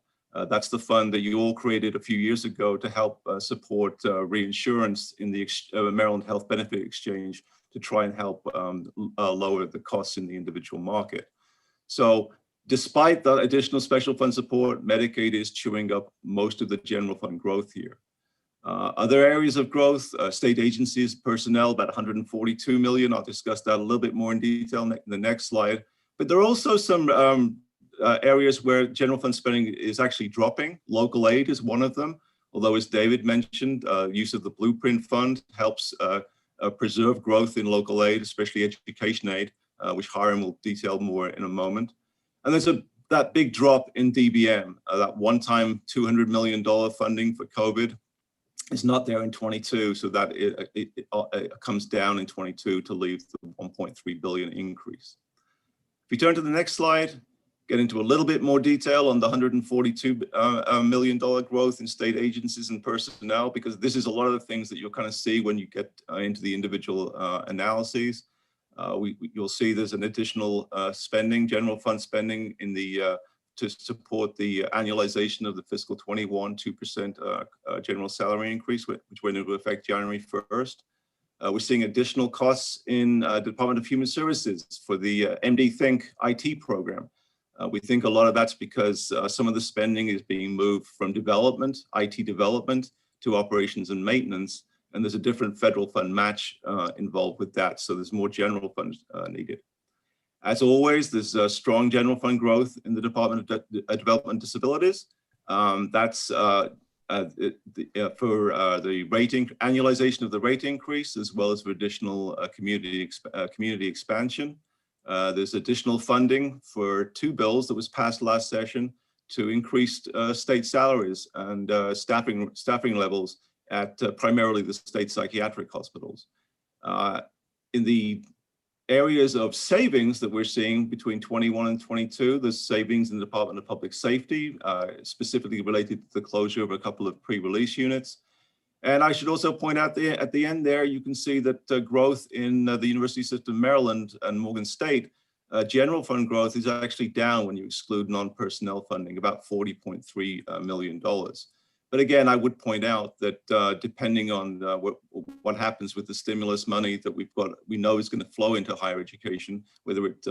That's the fund that you all created a few years ago to help support reinsurance in the Maryland Health Benefit Exchange to try and help lower the costs in the individual market. So despite the additional special fund support, Medicaid is chewing up most of the general fund growth here. Other areas of growth, state agencies, personnel, about 142 million. I'll discuss that a little bit more in detail in the next slide. But there are also some areas where general fund spending is actually dropping. Local aid is one of them. Although, as David mentioned, use of the Blueprint Fund helps preserve growth in local aid, especially education aid, which Hiram will detail more in a moment. And there's that big drop in DBM, that one-time $200 million funding for COVID is not there in 22, so that it comes down in 22 to leave the 1.3 billion increase. If we turn to the next slide, get into a little bit more detail on the $142 million growth in state agencies and personnel, because this is a lot of the things that you'll kind of see when you get into the individual analyses. You'll see there's an additional spending, general fund spending in the to support the annualization of the fiscal 21 2% general salary increase, which went into effect January 1st. We're seeing additional costs in Department of Human Services for the MD Think IT program. We think a lot of that's because some of the spending is being moved from development, IT development, to operations and maintenance, and there's a different federal fund match involved with that, so there's more general funds needed. As always, there's strong general fund growth in the Department of Development and Disabilities. That's for the annualization of the rate increase, as well as for additional community expansion. There's additional funding for 2 bills that was passed last session to increase state salaries and staffing levels at primarily the state psychiatric hospitals. In the areas of savings that we're seeing between 21 and 22, there's savings in the Department of Public Safety, specifically related to the closure of a couple of pre-release units. And I should also point out at the end there, you can see that growth in the University System of Maryland and Morgan State, general fund growth is actually down when you exclude non-personnel funding, about $40.3 million. But again, I would point out that depending on what happens with the stimulus money that we know is going to flow into higher education, whether it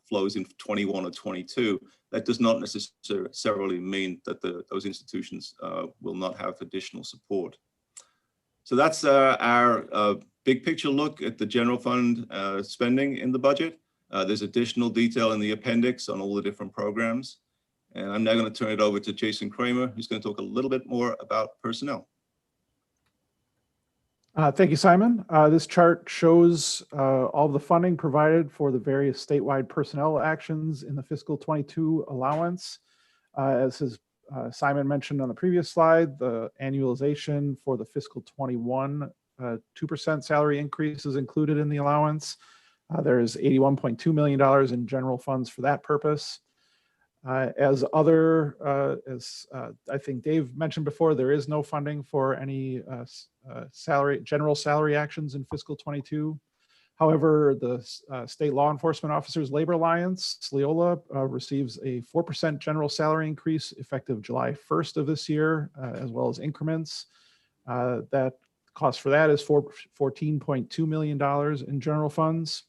flows in 21 or 22, that does not necessarily mean that those institutions will not have additional support. So that's our big picture look at the general fund spending in the budget. There's additional detail in the appendix on all the different programs. And I'm now going to turn it over to Jason Kramer, who's going to talk a little bit more about personnel. Thank you, Simon. This chart shows all of the funding provided for the various statewide personnel actions in the fiscal 22 allowance. As Simon mentioned on the previous slide, the annualization for the fiscal 21 2% salary increase is included in the allowance. There's $81.2 million in general funds for that purpose. As I think Dave mentioned before, there is no funding for any general salary actions in fiscal 22. However, the State Law Enforcement Officers Labor Alliance, SLEOLA, receives a 4% general salary increase effective July 1st of this year, as well as increments. That cost for that is $14.2 million in general funds.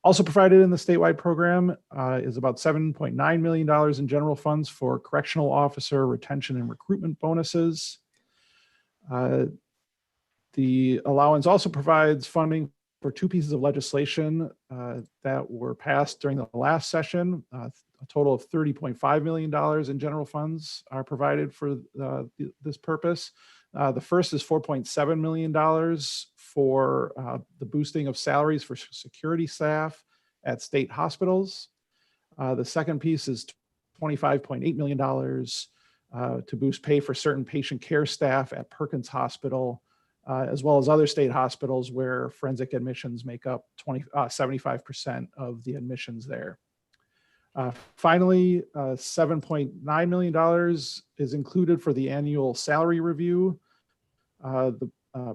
Also provided in the statewide program is about $7.9 million in general funds for correctional officer retention and recruitment bonuses. The allowance also provides funding for 2 pieces of legislation that were passed during the last session. A total of $30.5 million in general funds are provided for this purpose. The first is $4.7 million for the boosting of salaries for security staff at state hospitals. The second piece is $25.8 million to boost pay for certain patient care staff at Perkins Hospital, as well as other state hospitals where forensic admissions make up 75% of the admissions there. Finally, $7.9 million is included for the annual salary review. The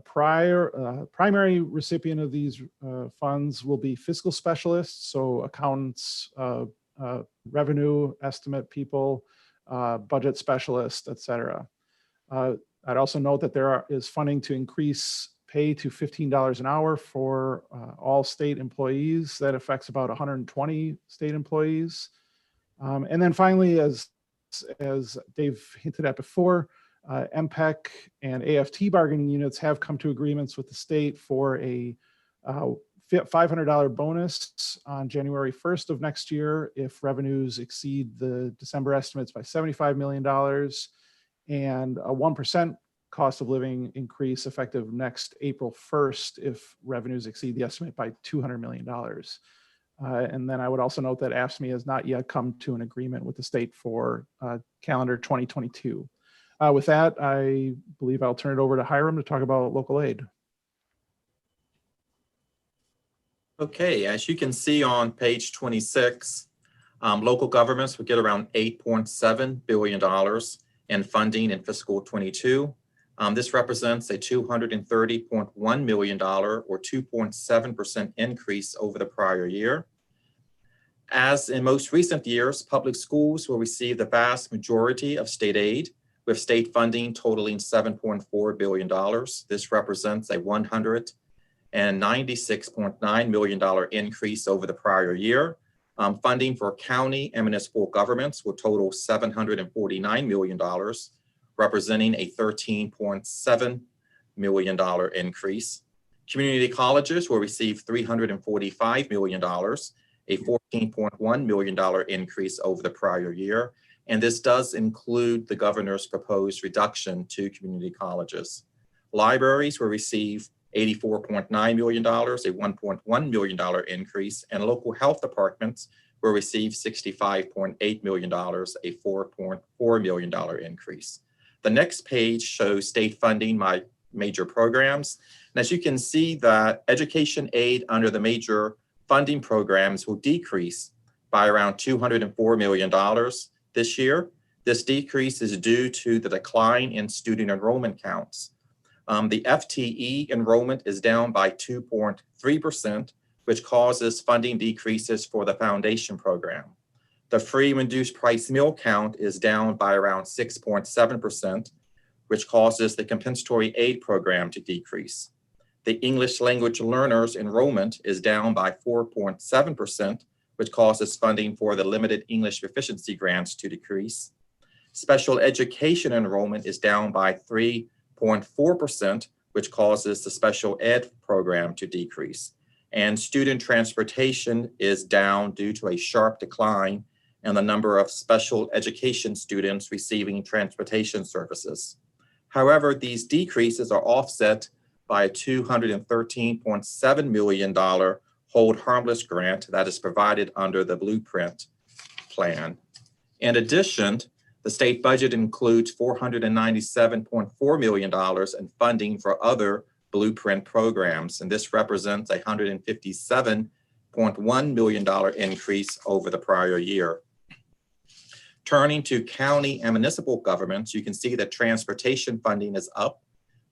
primary recipient of these funds will be fiscal specialists, so accountants, revenue estimate people, budget specialists, et cetera. I'd also note that there is funding to increase pay to $15 an hour for all state employees. That affects about 120 state employees. And then finally, as Dave hinted at before, MPEC and AFT bargaining units have come to agreements with the state for a $500 bonus on January 1st of next year if revenues exceed the December estimates by $75 million, and a 1% cost of living increase effective next April 1st if revenues exceed the estimate by $200 million. And then I would also note that AFSCME has not yet come to an agreement with the state for calendar 2022. With that, I believe I'll turn it over to Hiram to talk about local aid. Okay, as you can see on page 26, local governments would get around $8.7 billion in funding in fiscal 22. This represents a $230.1 million or 2.7% increase over the prior year. As in most recent years, public schools will receive the vast majority of state aid, with state funding totaling $7.4 billion. This represents a $196.9 million increase over the prior year. Funding for county and municipal governments will total $749 million, representing a $13.7 million increase. Community colleges will receive $345 million, a $14.1 million increase over the prior year. And this does include the governor's proposed reduction to community colleges. Libraries will receive $84.9 million, a $1.1 million increase, and local health departments will receive $65.8 million, a $4.4 million increase. The next page shows state funding by major programs. And as you can see, that education aid under the major funding programs will decrease by around $204 million this year. This decrease is due to the decline in student enrollment counts. The FTE enrollment is down by 2.3%, which causes funding decreases for the foundation program. The free reduced price meal count is down by around 6.7%, which causes the compensatory aid program to decrease. The English language learners enrollment is down by 4.7%, which causes funding for the limited English proficiency grants to decrease. Special education enrollment is down by 3.4%, which causes the special ed program to decrease. And student transportation is down due to a sharp decline in the number of special education students receiving transportation services. However, these decreases are offset by a $213.7 million hold harmless grant that is provided under the Blueprint plan. In addition, the state budget includes $497.4 million in funding for other Blueprint programs, and this represents a $157.1 million increase over the prior year. Turning to county and municipal governments, you can see that transportation funding is up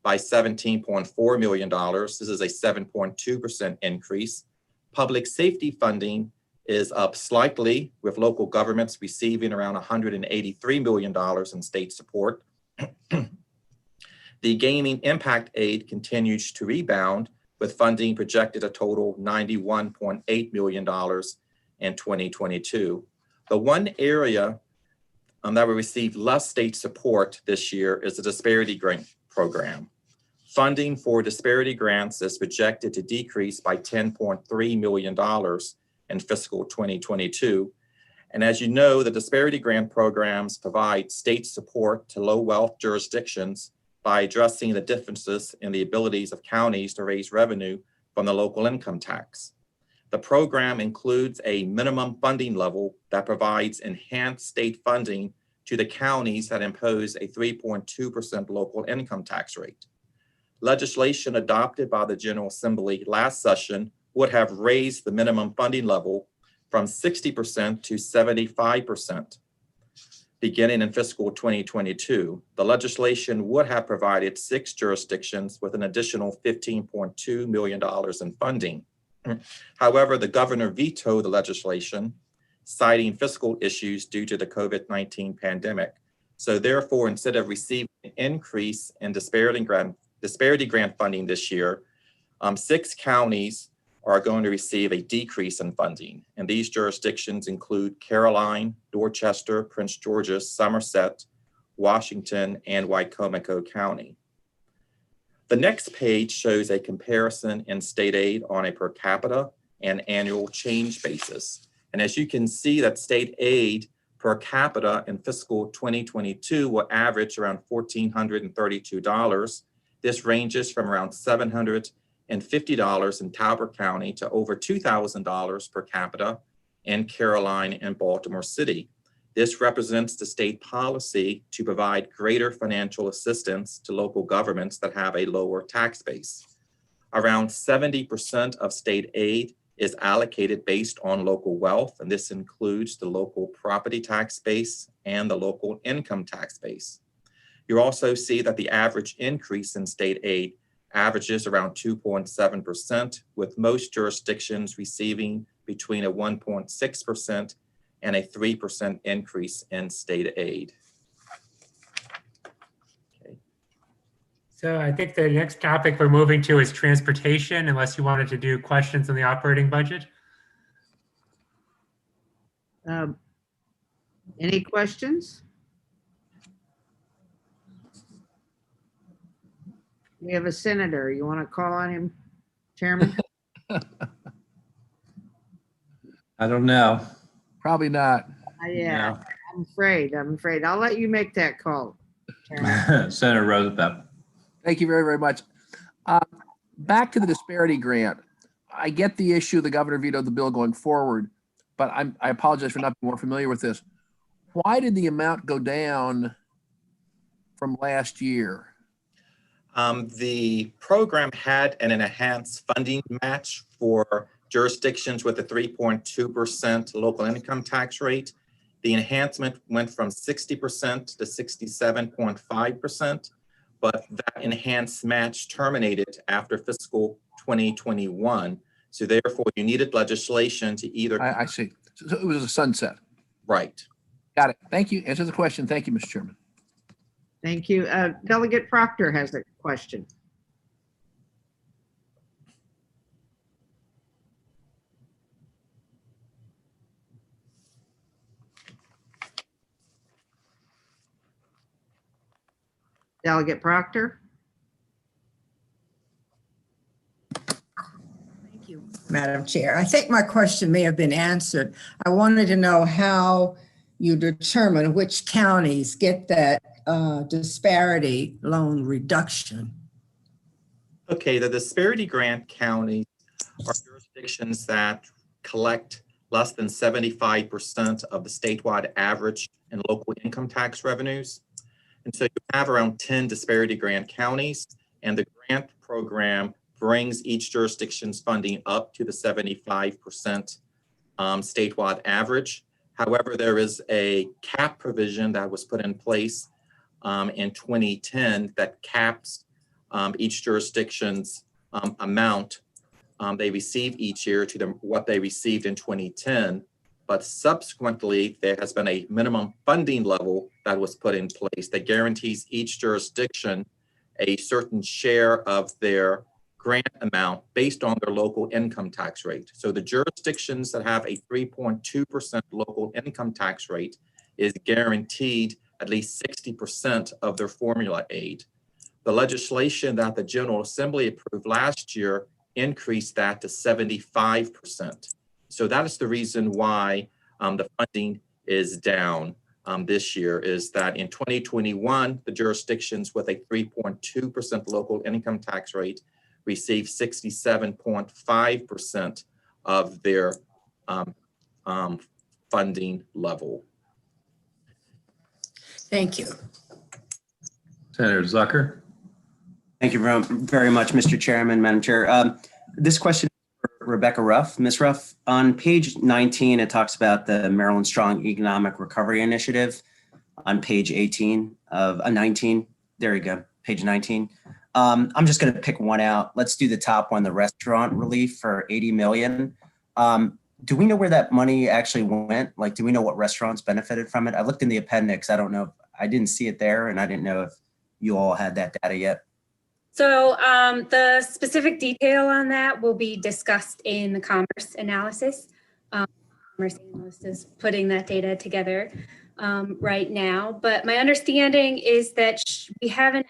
by $17.4 million. This is a 7.2% increase. Public safety funding is up slightly, with local governments receiving around $183 million in state support. The gaming impact aid continues to rebound, with funding projected a total $91.8 million in 2022. The one area that will receive less state support this year is the disparity grant program. Funding for disparity grants is projected to decrease by $10.3 million in fiscal 2022. And as you know, the disparity grant programs provide state support to low wealth jurisdictions by addressing the differences in the abilities of counties to raise revenue from the local income tax. The program includes a minimum funding level that provides enhanced state funding to the counties that impose a 3.2% local income tax rate. Legislation adopted by the General Assembly last session would have raised the minimum funding level from 60% to 75%. Beginning in fiscal 2022, the legislation would have provided 6 jurisdictions with an additional $15.2 million in funding. However, the governor vetoed the legislation, citing fiscal issues due to the COVID-19 pandemic. So therefore, instead of receiving an increase in disparity grant funding this year, 6 counties are going to receive a decrease in funding. And these jurisdictions include Caroline, Dorchester, Prince George's, Somerset, Washington, and Wicomico County. The next page shows a comparison in state aid on a per capita and annual change basis. And as you can see that state aid per capita in fiscal 2022 will average around $1,432. This ranges from around $750 in Talbot County to over $2,000 per capita in Caroline and Baltimore City. This represents the state policy to provide greater financial assistance to local governments that have a lower tax base. Around 70% of state aid is allocated based on local wealth, and this includes the local property tax base and the local income tax base. You also see that the average increase in state aid averages around 2.7%, with most jurisdictions receiving between a 1.6% and a 3% increase in state aid. Okay. So I think the next topic we're moving to is transportation, unless you wanted to do questions on the operating budget. Any questions? We have a senator. You want to call on him, Chairman? I don't know. Probably not. Yeah, No. I'm afraid. I'll let you make that call, Chairman. Senator Roosevelt. Thank you very, very much. Back to the disparity grant. I get the issue, the governor vetoed the bill going forward, but I apologize for not being more familiar with this. Why did the amount go down from last year? The program had an enhanced funding match for jurisdictions with a 3.2% local income tax rate. The enhancement went from 60% to 67.5%, but that enhanced match terminated after fiscal 2021. So therefore, you needed legislation to either. I see. So it was a sunset. Right. Got it. Thank you. Answer the question. Thank you, Mr. Chairman. Thank you. Delegate Proctor has a question. Delegate Proctor. Thank you, Madam Chair. I think my question may have been answered. I wanted to know how you determine which counties get that disparity loan reduction. Okay, the disparity grant counties are jurisdictions that collect less than 75% of the statewide average in local income tax revenues. And so you have around 10 disparity grant counties, and the grant program brings each jurisdiction's funding up to the 75% statewide average. However, there is a cap provision that was put in place in 2010 that caps each jurisdiction's amount they receive each year to what they received in 2010. But subsequently, there has been a minimum funding level that was put in place that guarantees each jurisdiction a certain share of their grant amount based on their local income tax rate. So the jurisdictions that have a 3.2% local income tax rate is guaranteed at least 60% of their formula aid. The legislation that the General Assembly approved last year increased that to 75%. So that is the reason why the funding is down this year, is that in 2021, the jurisdictions with a 3.2% local income tax rate received 67.5% of their funding level. Thank you. Senator Zucker. Thank you very much, Mr. Chairman, Madam Chair. This question is for Rebecca Ruff. Ms. Ruff, on page 19, it talks about the Maryland Strong Economic Recovery Initiative. On page 19, there you go, page 19. I'm just going to pick one out. Let's do the top one, the restaurant relief for $80 million. Do we know where that money actually went? Like, do we know what restaurants benefited from it? I looked in the appendix. I don't know. I didn't see it there, and I didn't know if you all had that data yet. So the specific detail on that will be discussed in the Commerce analysis. Commerce analyst is putting that data together right now. But my understanding is that we haven't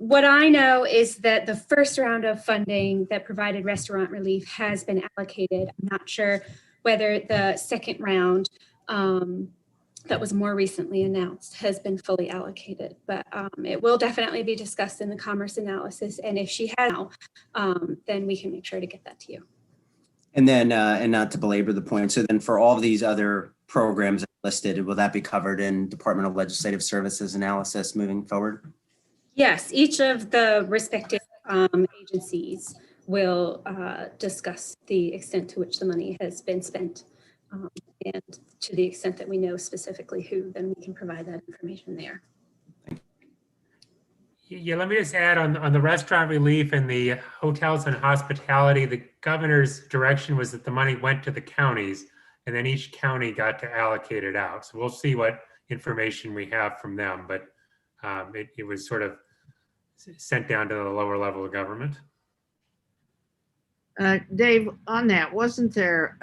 What I know is that the first round of funding that provided restaurant relief has been allocated. I'm not sure whether the second round that was more recently announced has been fully allocated, but it will definitely be discussed in the commerce analysis. And if she has now, then we can make sure to get that to you. And then, and not to belabor the point, so then for all of these other programs listed, will that be covered in Department of Legislative Services analysis moving forward? Yes, each of the respective agencies will discuss the extent to which the money has been spent. And to the extent that we know specifically who, then we can provide that information there. Yeah, let me just add on the restaurant relief and the hotels and hospitality, the governor's direction was that the money went to the counties and then each county got to allocate it out. So we'll see what information we have from them, but it was sort of sent down to the lower level of government. Dave, on that, wasn't there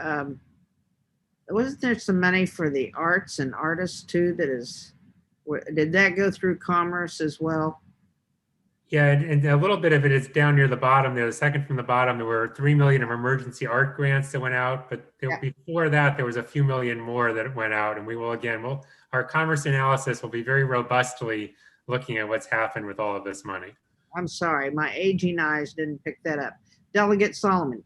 some money for the arts and artists too? Did that go through commerce as well? Yeah, and a little bit of it is down near the bottom there. The second from the bottom, there were 3 million of emergency art grants that went out, but before that, there was a few million more that went out. And we will, again, our commerce analysis will be very robustly looking at what's happened with all of this money. I'm sorry, my aging eyes didn't pick that up. Delegate Solomon.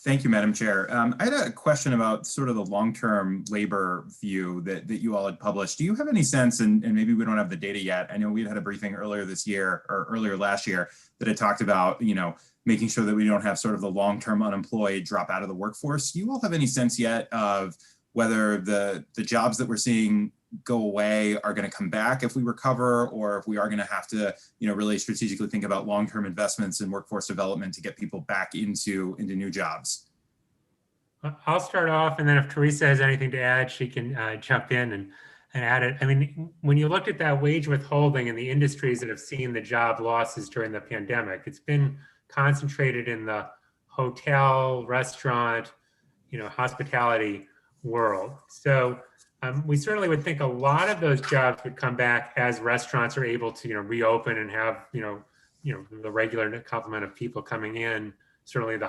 Thank you, Madam Chair. I had a question about sort of the long-term labor view that you all had published. Do you have any sense, and maybe we don't have the data yet, I know we had a briefing earlier this year or earlier last year that had talked about, making sure that we don't have sort of the long-term unemployed drop out of the workforce. Do you all have any sense yet of whether the jobs that we're seeing go away are going to come back if we recover, or if we are going to have to, really strategically think about long-term investments in workforce development to get people back into new jobs? I'll start off, and then if Teresa has anything to add, she can jump in and add it. I mean, when you looked at that wage withholding in the industries that have seen the job losses during the pandemic, it's been concentrated in the hotel, restaurant, hospitality world. So we certainly would think a lot of those jobs would come back as restaurants are able to, reopen and have, the regular complement of people coming in. Certainly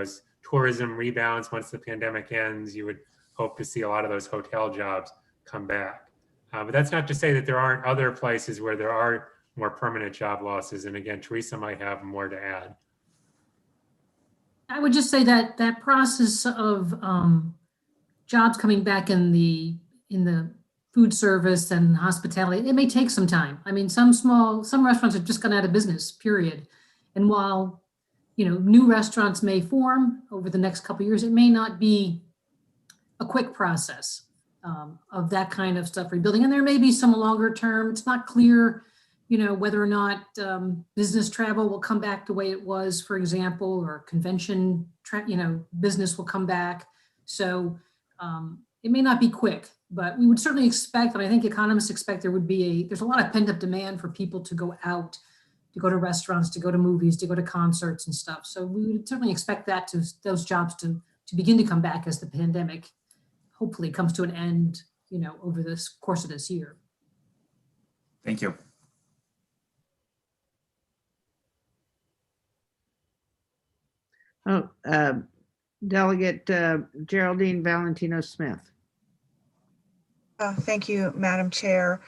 as tourism rebounds once the pandemic ends, you would hope to see a lot of those hotel jobs come back. But that's not to say that there aren't other places where there are more permanent job losses. And again, Teresa might have more to add. I would just say that that process of jobs coming back in the food service and hospitality, it may take some time. I mean, some restaurants have just gone out of business, period. And while, new restaurants may form over the next couple of years, it may not be a quick process of that kind of stuff rebuilding. And there may be some longer term. It's not clear, whether or not business travel will come back the way it was, for example, or convention, business will come back. So it may not be quick, but we would certainly expect, and I think economists expect there's a lot of pent up demand for people to go out, to go to restaurants, to go to movies, to go to concerts and stuff. So we would certainly expect those jobs to begin to come back as the pandemic hopefully comes to an end, over this course of this year. Thank you. Delegate Geraldine Valentino Smith. Thank you, Madam Chair.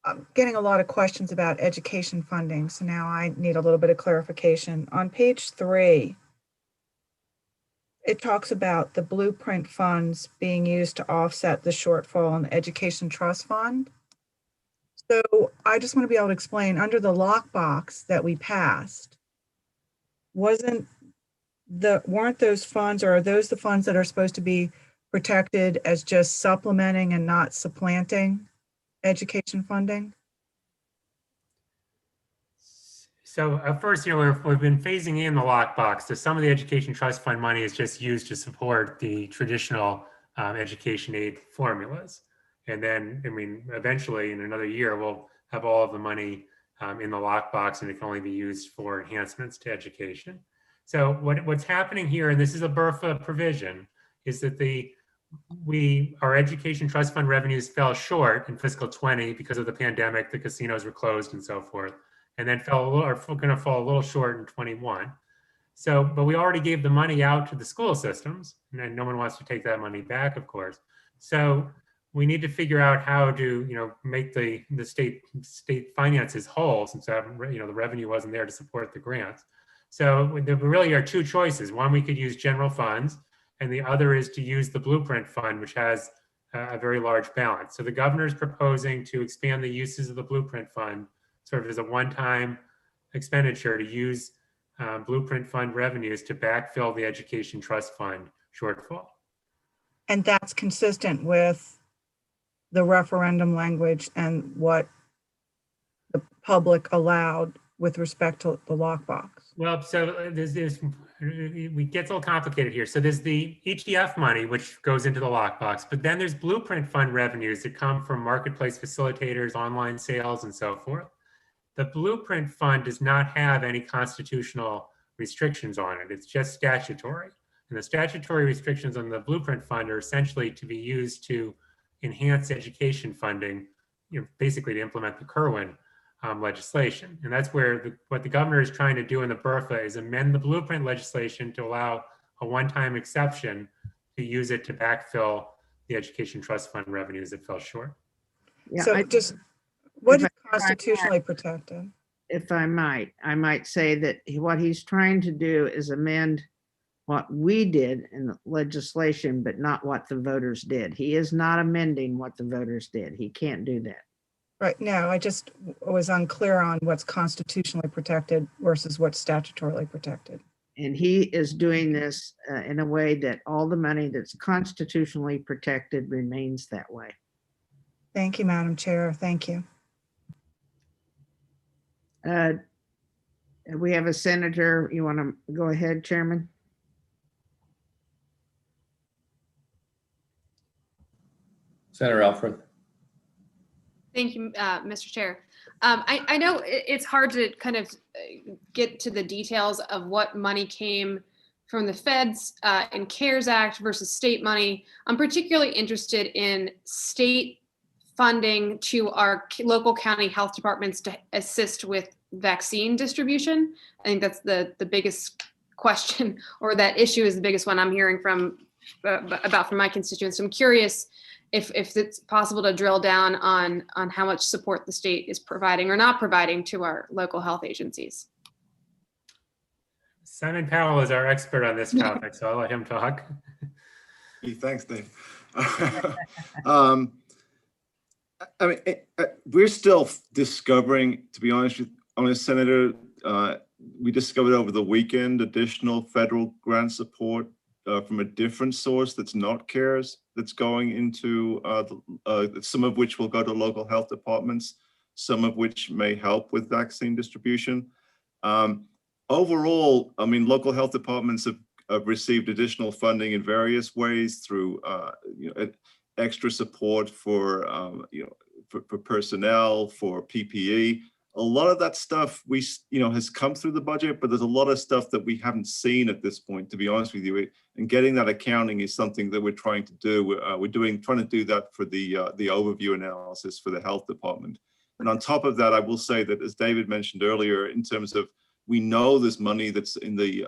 I'm getting a lot of questions about education funding, so now I need a little bit of clarification. On page 3, it talks about the blueprint funds being used to offset the shortfall in the Education Trust Fund. So I just want to be able to explain, under the lockbox that we passed, weren't those funds, or are those the funds that are supposed to be protected as just supplementing and not supplanting education funding? So first, we've been phasing in the lockbox. So some of the Education Trust Fund money is just used to support the traditional education aid formulas. And then, eventually in another year, we'll have all of the money in the lockbox, and it can only be used for enhancements to education. So what's happening here, and this is a BRFA provision, is that the our education trust fund revenues fell short in fiscal 20 because of the pandemic, the casinos were closed and so forth, and then are going to fall a little short in 21. So, but we already gave the money out to the school systems, and then no one wants to take that money back, of course. So we need to figure out how to, make the state finances whole, since the revenue wasn't there to support the grants. So there really are two choices. One, we could use general funds, and the other is to use the blueprint fund, which has a very large balance. So the governor is proposing to expand the uses of the blueprint fund sort of as a one-time expenditure to use blueprint fund revenues to backfill the education trust fund shortfall. And that's consistent with the referendum language and what the public allowed with respect to the lockbox. Well, so it gets a little complicated here. So there's the ETF money, which goes into the lockbox, but then there's blueprint fund revenues that come from marketplace facilitators, online sales, and so forth. The blueprint fund does not have any constitutional restrictions on it. It's just statutory. And the statutory restrictions on the blueprint fund are essentially to be used to enhance education funding, basically to implement the Kerwin legislation. And that's where what the governor is trying to do in the BRFA is amend the blueprint legislation to allow a one-time exception to use it to backfill the education trust fund revenues that fell short. Yeah, So what is constitutionally protected? If I might say that what he's trying to do is amend what we did in the legislation, but not what the voters did. He is not amending what the voters did. He can't do that. Right. No, I just was unclear on what's constitutionally protected versus what's statutorily protected. And he is doing this in a way that all the money that's constitutionally protected remains that way. Thank you, Madam Chair. Thank you. We have a senator. You want to go ahead, Chairman? Senator Alfred. Thank you, Mr. Chair. I know it's hard to kind of get to the details of what money came from the feds and CARES Act versus state money. I'm particularly interested in state funding to our local county health departments to assist with vaccine distribution. I think that's the biggest question, or that issue is the biggest one I'm hearing about from my constituents. So I'm curious if it's possible to drill down on how much support the state is providing or not providing to our local health agencies. Simon Powell is our expert on this topic, so I'll let him talk. Thanks, Dave. I mean, we're still discovering, to be honest, Senator, we discovered over the weekend additional federal grant support from a different source that's not CARES, that's going into some of which will go to local health departments, some of which may help with vaccine distribution. Overall, I mean, local health departments have received additional funding in various ways through extra support for personnel, for PPE. A lot of that stuff has come through the budget, but there's a lot of stuff that we haven't seen at this point, to be honest with you. And getting that accounting is something that we're trying to do. We're trying to do that for the overview analysis for the health department. And on top of that, I will say that, as David mentioned earlier, in terms of, we know there's money that's in the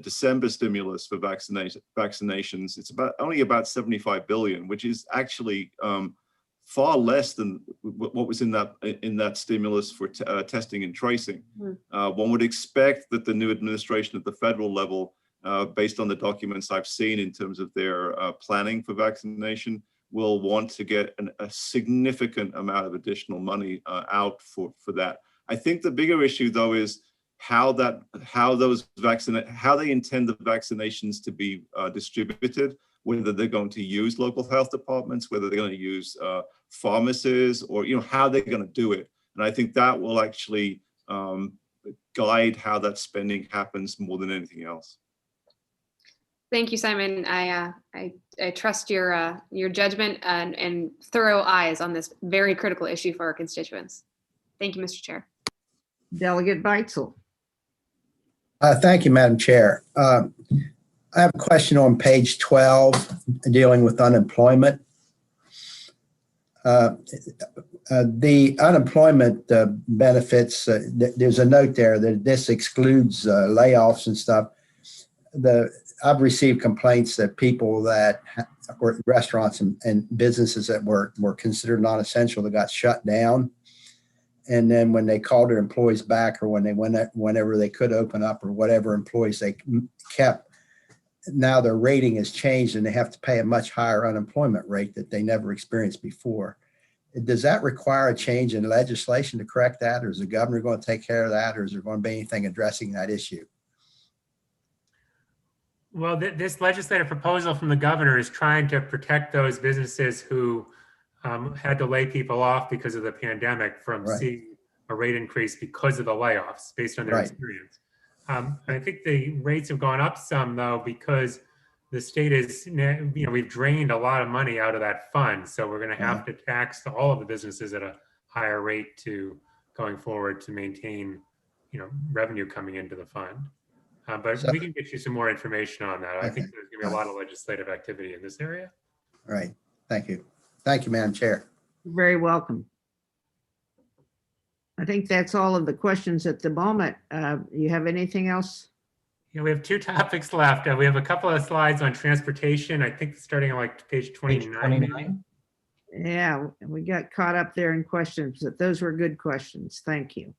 December stimulus for vaccinations. It's only about 75 billion, which is actually far less than what was in that stimulus for testing and tracing. One would expect that the new administration at the federal level, based on the documents I've seen in terms of their planning for vaccination, will want to get a significant amount of additional money out for that. I think the bigger issue, though, is how they intend the vaccinations to be distributed, whether they're going to use local health departments, whether they're going to use pharmacies, or how they're going to do it. And I think that will actually guide how that spending happens more than anything else. Thank you, Simon. I trust your judgment and thorough eyes on this very critical issue for our constituents. Thank you, Mr. Chair. Delegate Beitzel. Thank you, Madam Chair. I have a question on page 12, dealing with unemployment. The unemployment benefits, there's a note there that this excludes layoffs and stuff. I've received complaints that people that were restaurants and businesses that were considered non-essential that got shut down. And then when they called their employees back, or whenever they could open up, or whatever employees they kept, now their rating has changed and they have to pay a much higher unemployment rate that they never experienced before. Does that require a change in legislation to correct that? Or is the governor going to take care of that? Or is there going to be anything addressing that issue? Well, this legislative proposal from the governor is trying to protect those businesses who had to lay people off because of the pandemic from seeing a rate increase because of the layoffs based on their experience. I think the rates have gone up some, though, because the state is, we've drained a lot of money out of that fund. So we're going to have to tax all of the businesses at a higher rate going forward to maintain, revenue coming into the fund. But we can get you some more information on that. I think there's going to be a lot of legislative activity in this area. All right. Thank you. Thank you, Madam Chair. You're very welcome. I think that's all of the questions at the moment. You have anything else? We have 2 topics left. We have a couple of slides on transportation. I think starting on page 29. Yeah, we got caught up there in questions, but those were good questions. Thank you.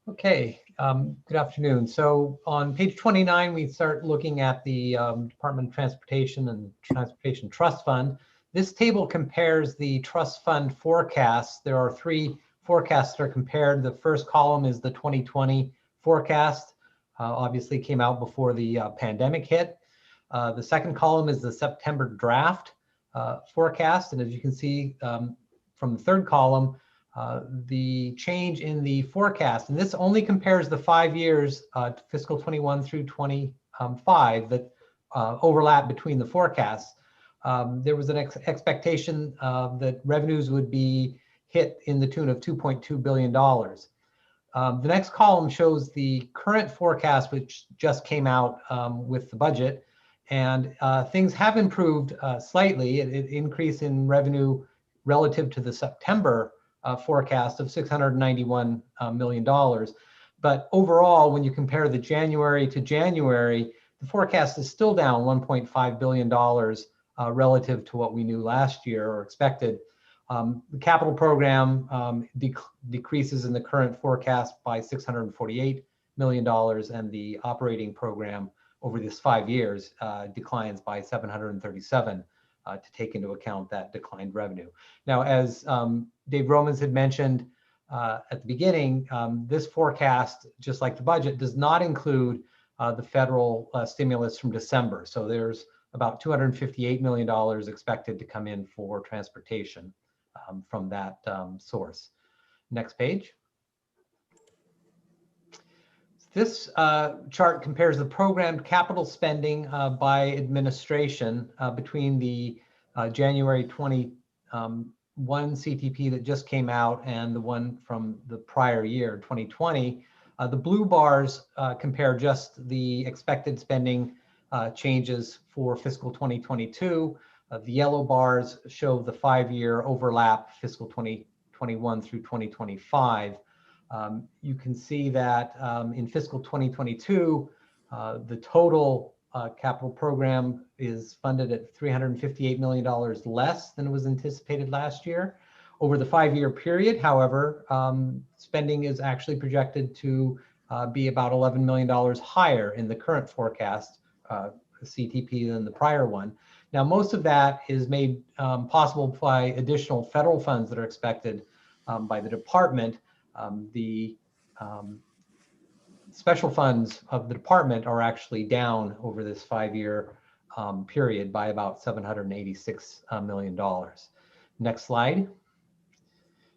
Okay, good afternoon. So on page 29, we start looking at the Department of Transportation and Transportation Trust Fund. This table compares the trust fund forecasts. There are 3 forecasts that are compared. The first column is the 2020 forecast. Obviously came out before the pandemic hit. The second column is the September draft forecast. And as you can see from the third column, the change in the forecast, and this only compares the 5 years, fiscal 21 through 25, that overlap between the forecasts. There was an expectation that revenues would be hit in the tune of $2.2 billion. The next column shows the current forecast, which just came out with the budget, and things have improved slightly. An increase in revenue relative to the September forecast of $691 million. But overall, when you compare the January to January, the forecast is still down $1.5 billion relative to what we knew last year or expected. The capital program decreases in the current forecast by $648 million, and the operating program over this 5 years declines by $737 to take into account that declined revenue. Now, as Dave Romans had mentioned at the beginning, this forecast, just like the budget, does not include the federal stimulus from December. So there's about $258 million expected to come in for transportation from that source. Next page. This chart compares the programmed capital spending by administration between the January 21 CTP that just came out and the one from the prior year, 2020. The blue bars compare just the expected spending changes for fiscal 2022. The yellow bars show the 5-year overlap, fiscal 2021 through 2025. You can see that in fiscal 2022, the total capital program is funded at $358 million less than was anticipated last year. Over the 5-year period, however, spending is actually projected to be about $11 million higher in the current forecast CTP than the prior one. Now, most of that is made possible by additional federal funds that are expected by the department. The special funds of the department are actually down over this 5-year period by about $786 million. Next slide.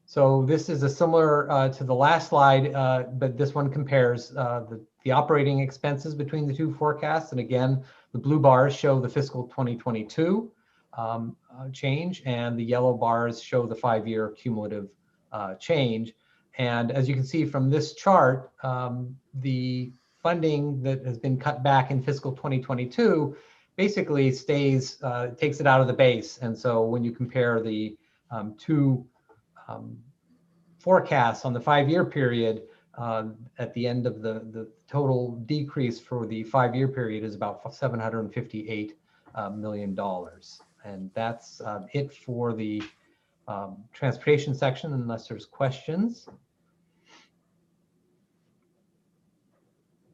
So this is a similar to the last slide, but this one compares the operating expenses between the 2 forecasts. And again, the blue bars show the fiscal 2022 change, and the yellow bars show the 5-year cumulative change. And as you can see from this chart, the funding that has been cut back in fiscal 2022 basically stays, takes it out of the base. And so when you compare the two forecasts on the 5-year period, at the end of the total decrease for the 5-year period is about $758 million. And that's it for the transportation section, unless there's questions.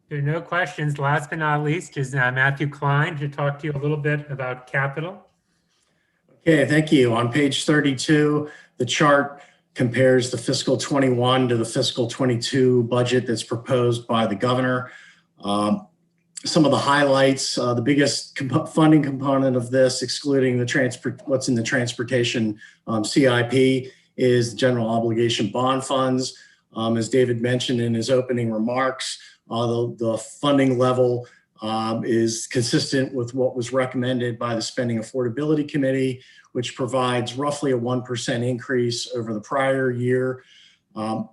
There are no questions. Last but not least is Matthew Klein to talk to you a little bit about capital. Okay, thank you. On page 32, the chart compares the fiscal 21 to the fiscal 22 budget that's proposed by the governor. Some of the highlights, the biggest funding component of this, excluding the what's in the transportation CIP, is general obligation bond funds. As David mentioned in his opening remarks, the funding level is consistent with what was recommended by the Spending Affordability Committee, which provides roughly a 1% increase over the prior year.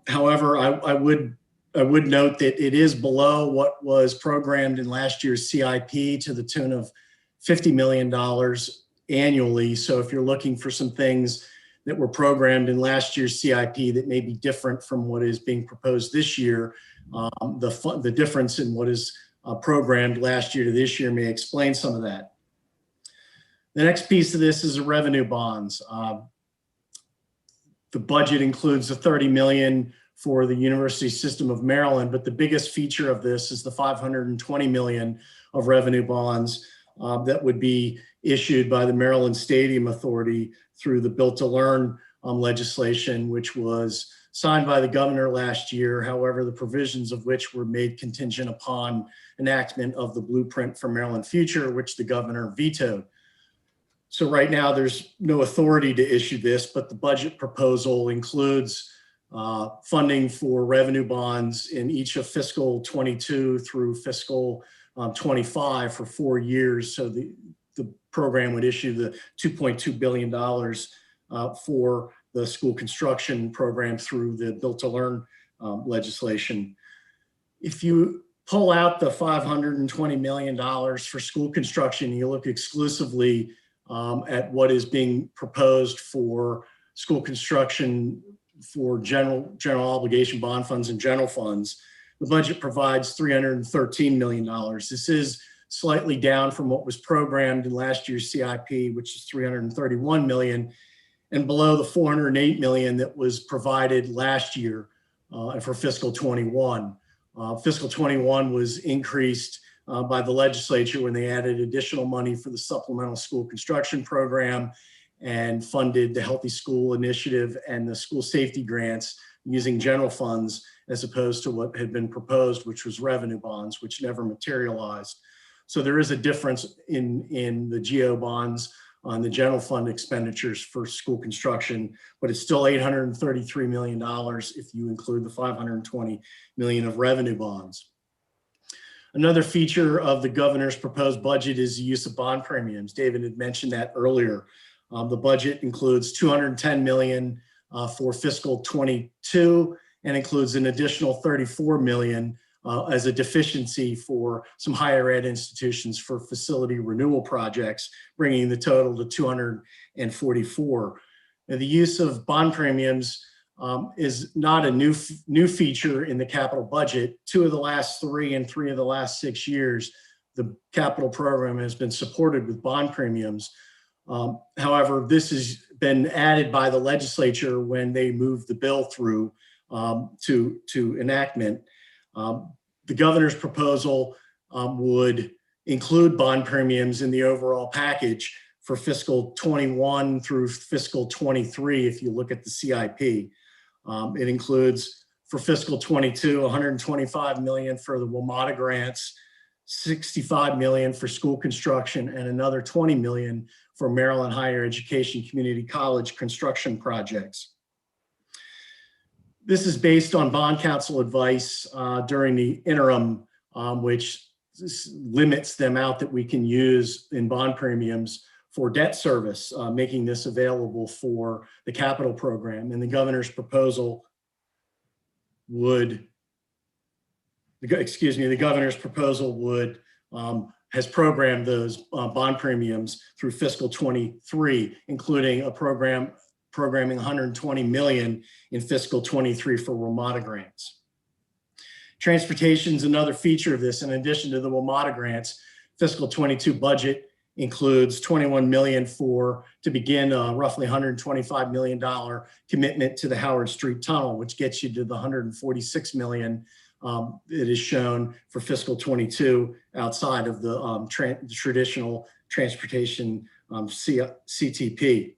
However, I would note that it is below what was programmed in last year's CIP to the tune of $50 million annually. So if you're looking for some things that were programmed in last year's CIP that may be different from what is being proposed this year, the difference in what is programmed last year to this year may explain some of that. The next piece of this is the revenue bonds. The budget includes the $30 million for the University System of Maryland, but the biggest feature of this is the $520 million of revenue bonds that would be issued by the Maryland Stadium Authority through the Built to Learn legislation, which was signed by the governor last year. However, the provisions of which were made contingent upon enactment of the Blueprint for Maryland Future, which the governor vetoed. So right now there's no authority to issue this, but the budget proposal includes funding for revenue bonds in each of fiscal 22 through fiscal 25 for 4 years. So the program would issue the $2.2 billion for the school construction program through the Built to Learn legislation. If you pull out the $520 million for school construction, you look exclusively at what is being proposed for school construction for general obligation bond funds and general funds. The budget provides $313 million. This is slightly down from what was programmed in last year's CIP, which is $331 million, and below the $408 million that was provided last year for fiscal 21. Fiscal 21 was increased by the legislature when they added additional money for the supplemental school construction program and funded the Healthy School Initiative and the school safety grants using general funds, as opposed to what had been proposed, which was revenue bonds, which never materialized. So there is a difference in the GO bonds on the general fund expenditures for school construction, but it's still $833 million if you include the $520 million of revenue bonds. Another feature of the governor's proposed budget is the use of bond premiums. David had mentioned that earlier. The budget includes $210 million for fiscal 22 and includes an additional $34 million as a deficiency for some higher ed institutions for facility renewal projects, bringing the total to 244. Now, the use of bond premiums is not a new feature in the capital budget. 2 of the last 3 and 3 of the last 6 years, the capital program has been supported with bond premiums. However, this has been added by the legislature when they moved the bill through to enactment. The governor's proposal would include bond premiums in the overall package for fiscal 21 through fiscal 23 if you look at the CIP. It includes for fiscal 22, $125 million for the WMATA grants, $65 million for school construction, and another $20 million for Maryland Higher Education Community College construction projects. This is based on bond counsel advice during the interim, which limits the amount that we can use in bond premiums for debt service, making this available for the capital program. And the governor's proposal would the governor's proposal would has programmed those bond premiums through fiscal 23, including a programming 120 million in fiscal 23 for WMATA grants. Transportation is another feature of this. In addition to the WMATA grants, fiscal 22 budget includes 21 million to begin a roughly $125 million commitment to the Howard Street Tunnel, which gets you to the 146 million it is shown for fiscal 22 outside of the traditional transportation CTP.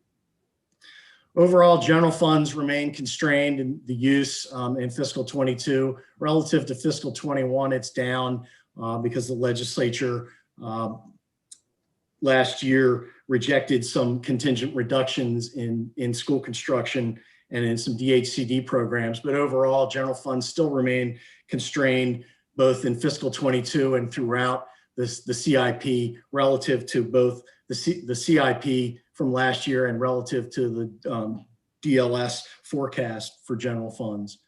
Overall, general funds remain constrained in the use in fiscal 22. Relative to fiscal 21, it's down because the legislature last year rejected some contingent reductions in school construction and in some DHCD programs. But overall, general funds still remain constrained both in fiscal 22 and throughout the CIP relative to both the CIP from last year and relative to the DLS forecast for general funds.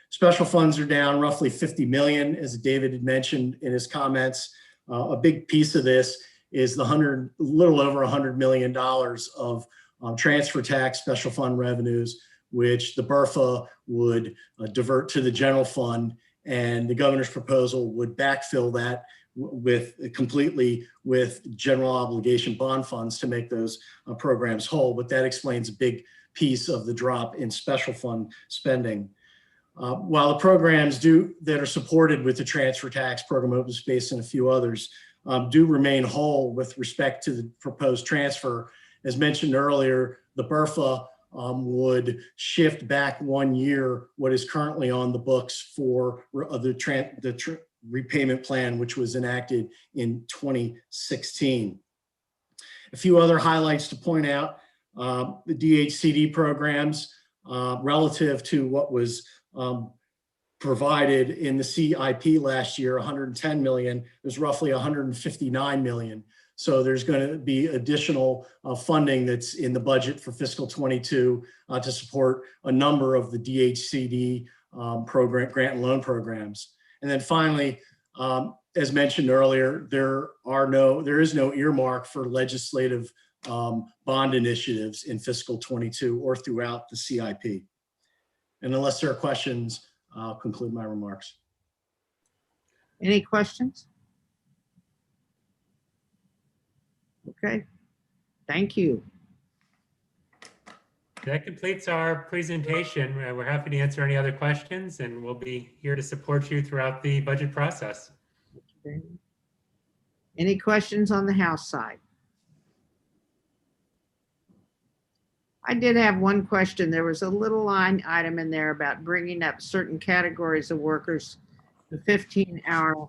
Special funds are down roughly 50 million, as David had mentioned in his comments. A big piece of this is the little over $100 million of transfer tax special fund revenues, which the BRFA would divert to the general fund, and the governor's proposal would backfill that completely with general obligation bond funds to make those programs whole. But that explains a big piece of the drop in special fund spending. While the programs that are supported with the transfer tax program, open space, and a few others do remain whole with respect to the proposed transfer, as mentioned earlier, the BRFA would shift back 1 year what is currently on the books for the repayment plan, which was enacted in 2016. A few other highlights to point out, the DHCD programs relative to what was provided in the CIP last year, 110 million, there's roughly 159 million. So there's going to be additional funding that's in the budget for fiscal 22 to support a number of the DHCD program, grant and loan programs. And then finally, as mentioned earlier, there is no earmark for legislative bond initiatives in fiscal 22 or throughout the CIP. And unless there are questions, I'll conclude my remarks. Any questions? Okay, thank you. That completes our presentation. We're happy to answer any other questions, and we'll be here to support you throughout the budget process. Okay. Any questions on the House side? I did have one question. There was a little line item in there about bringing up certain categories of workers to 15-hour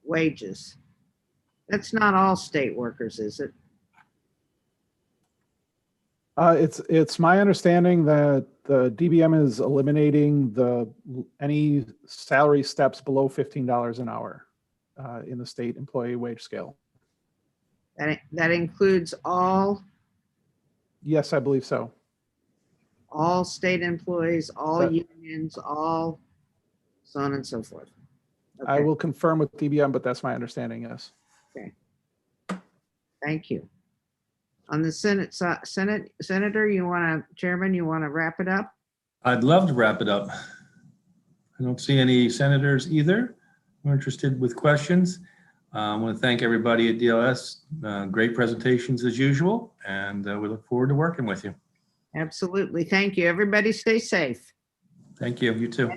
wages. That's not all state workers, is it? It's my understanding that the DBM is eliminating any salary steps below $15 an hour in the state employee wage scale. That includes all? Yes, I believe so. All state employees, all unions, all so on and so forth. Okay. I will confirm with DBM, but that's my understanding, yes. Okay. Thank you. On the Senator, Chairman, you want to wrap it up? I'd love to wrap it up. I don't see any senators either. We're interested with questions. I want to thank everybody at DLS. Great presentations as usual, and we look forward to working with you. Absolutely. Thank you. Everybody stay safe. Thank you. You too.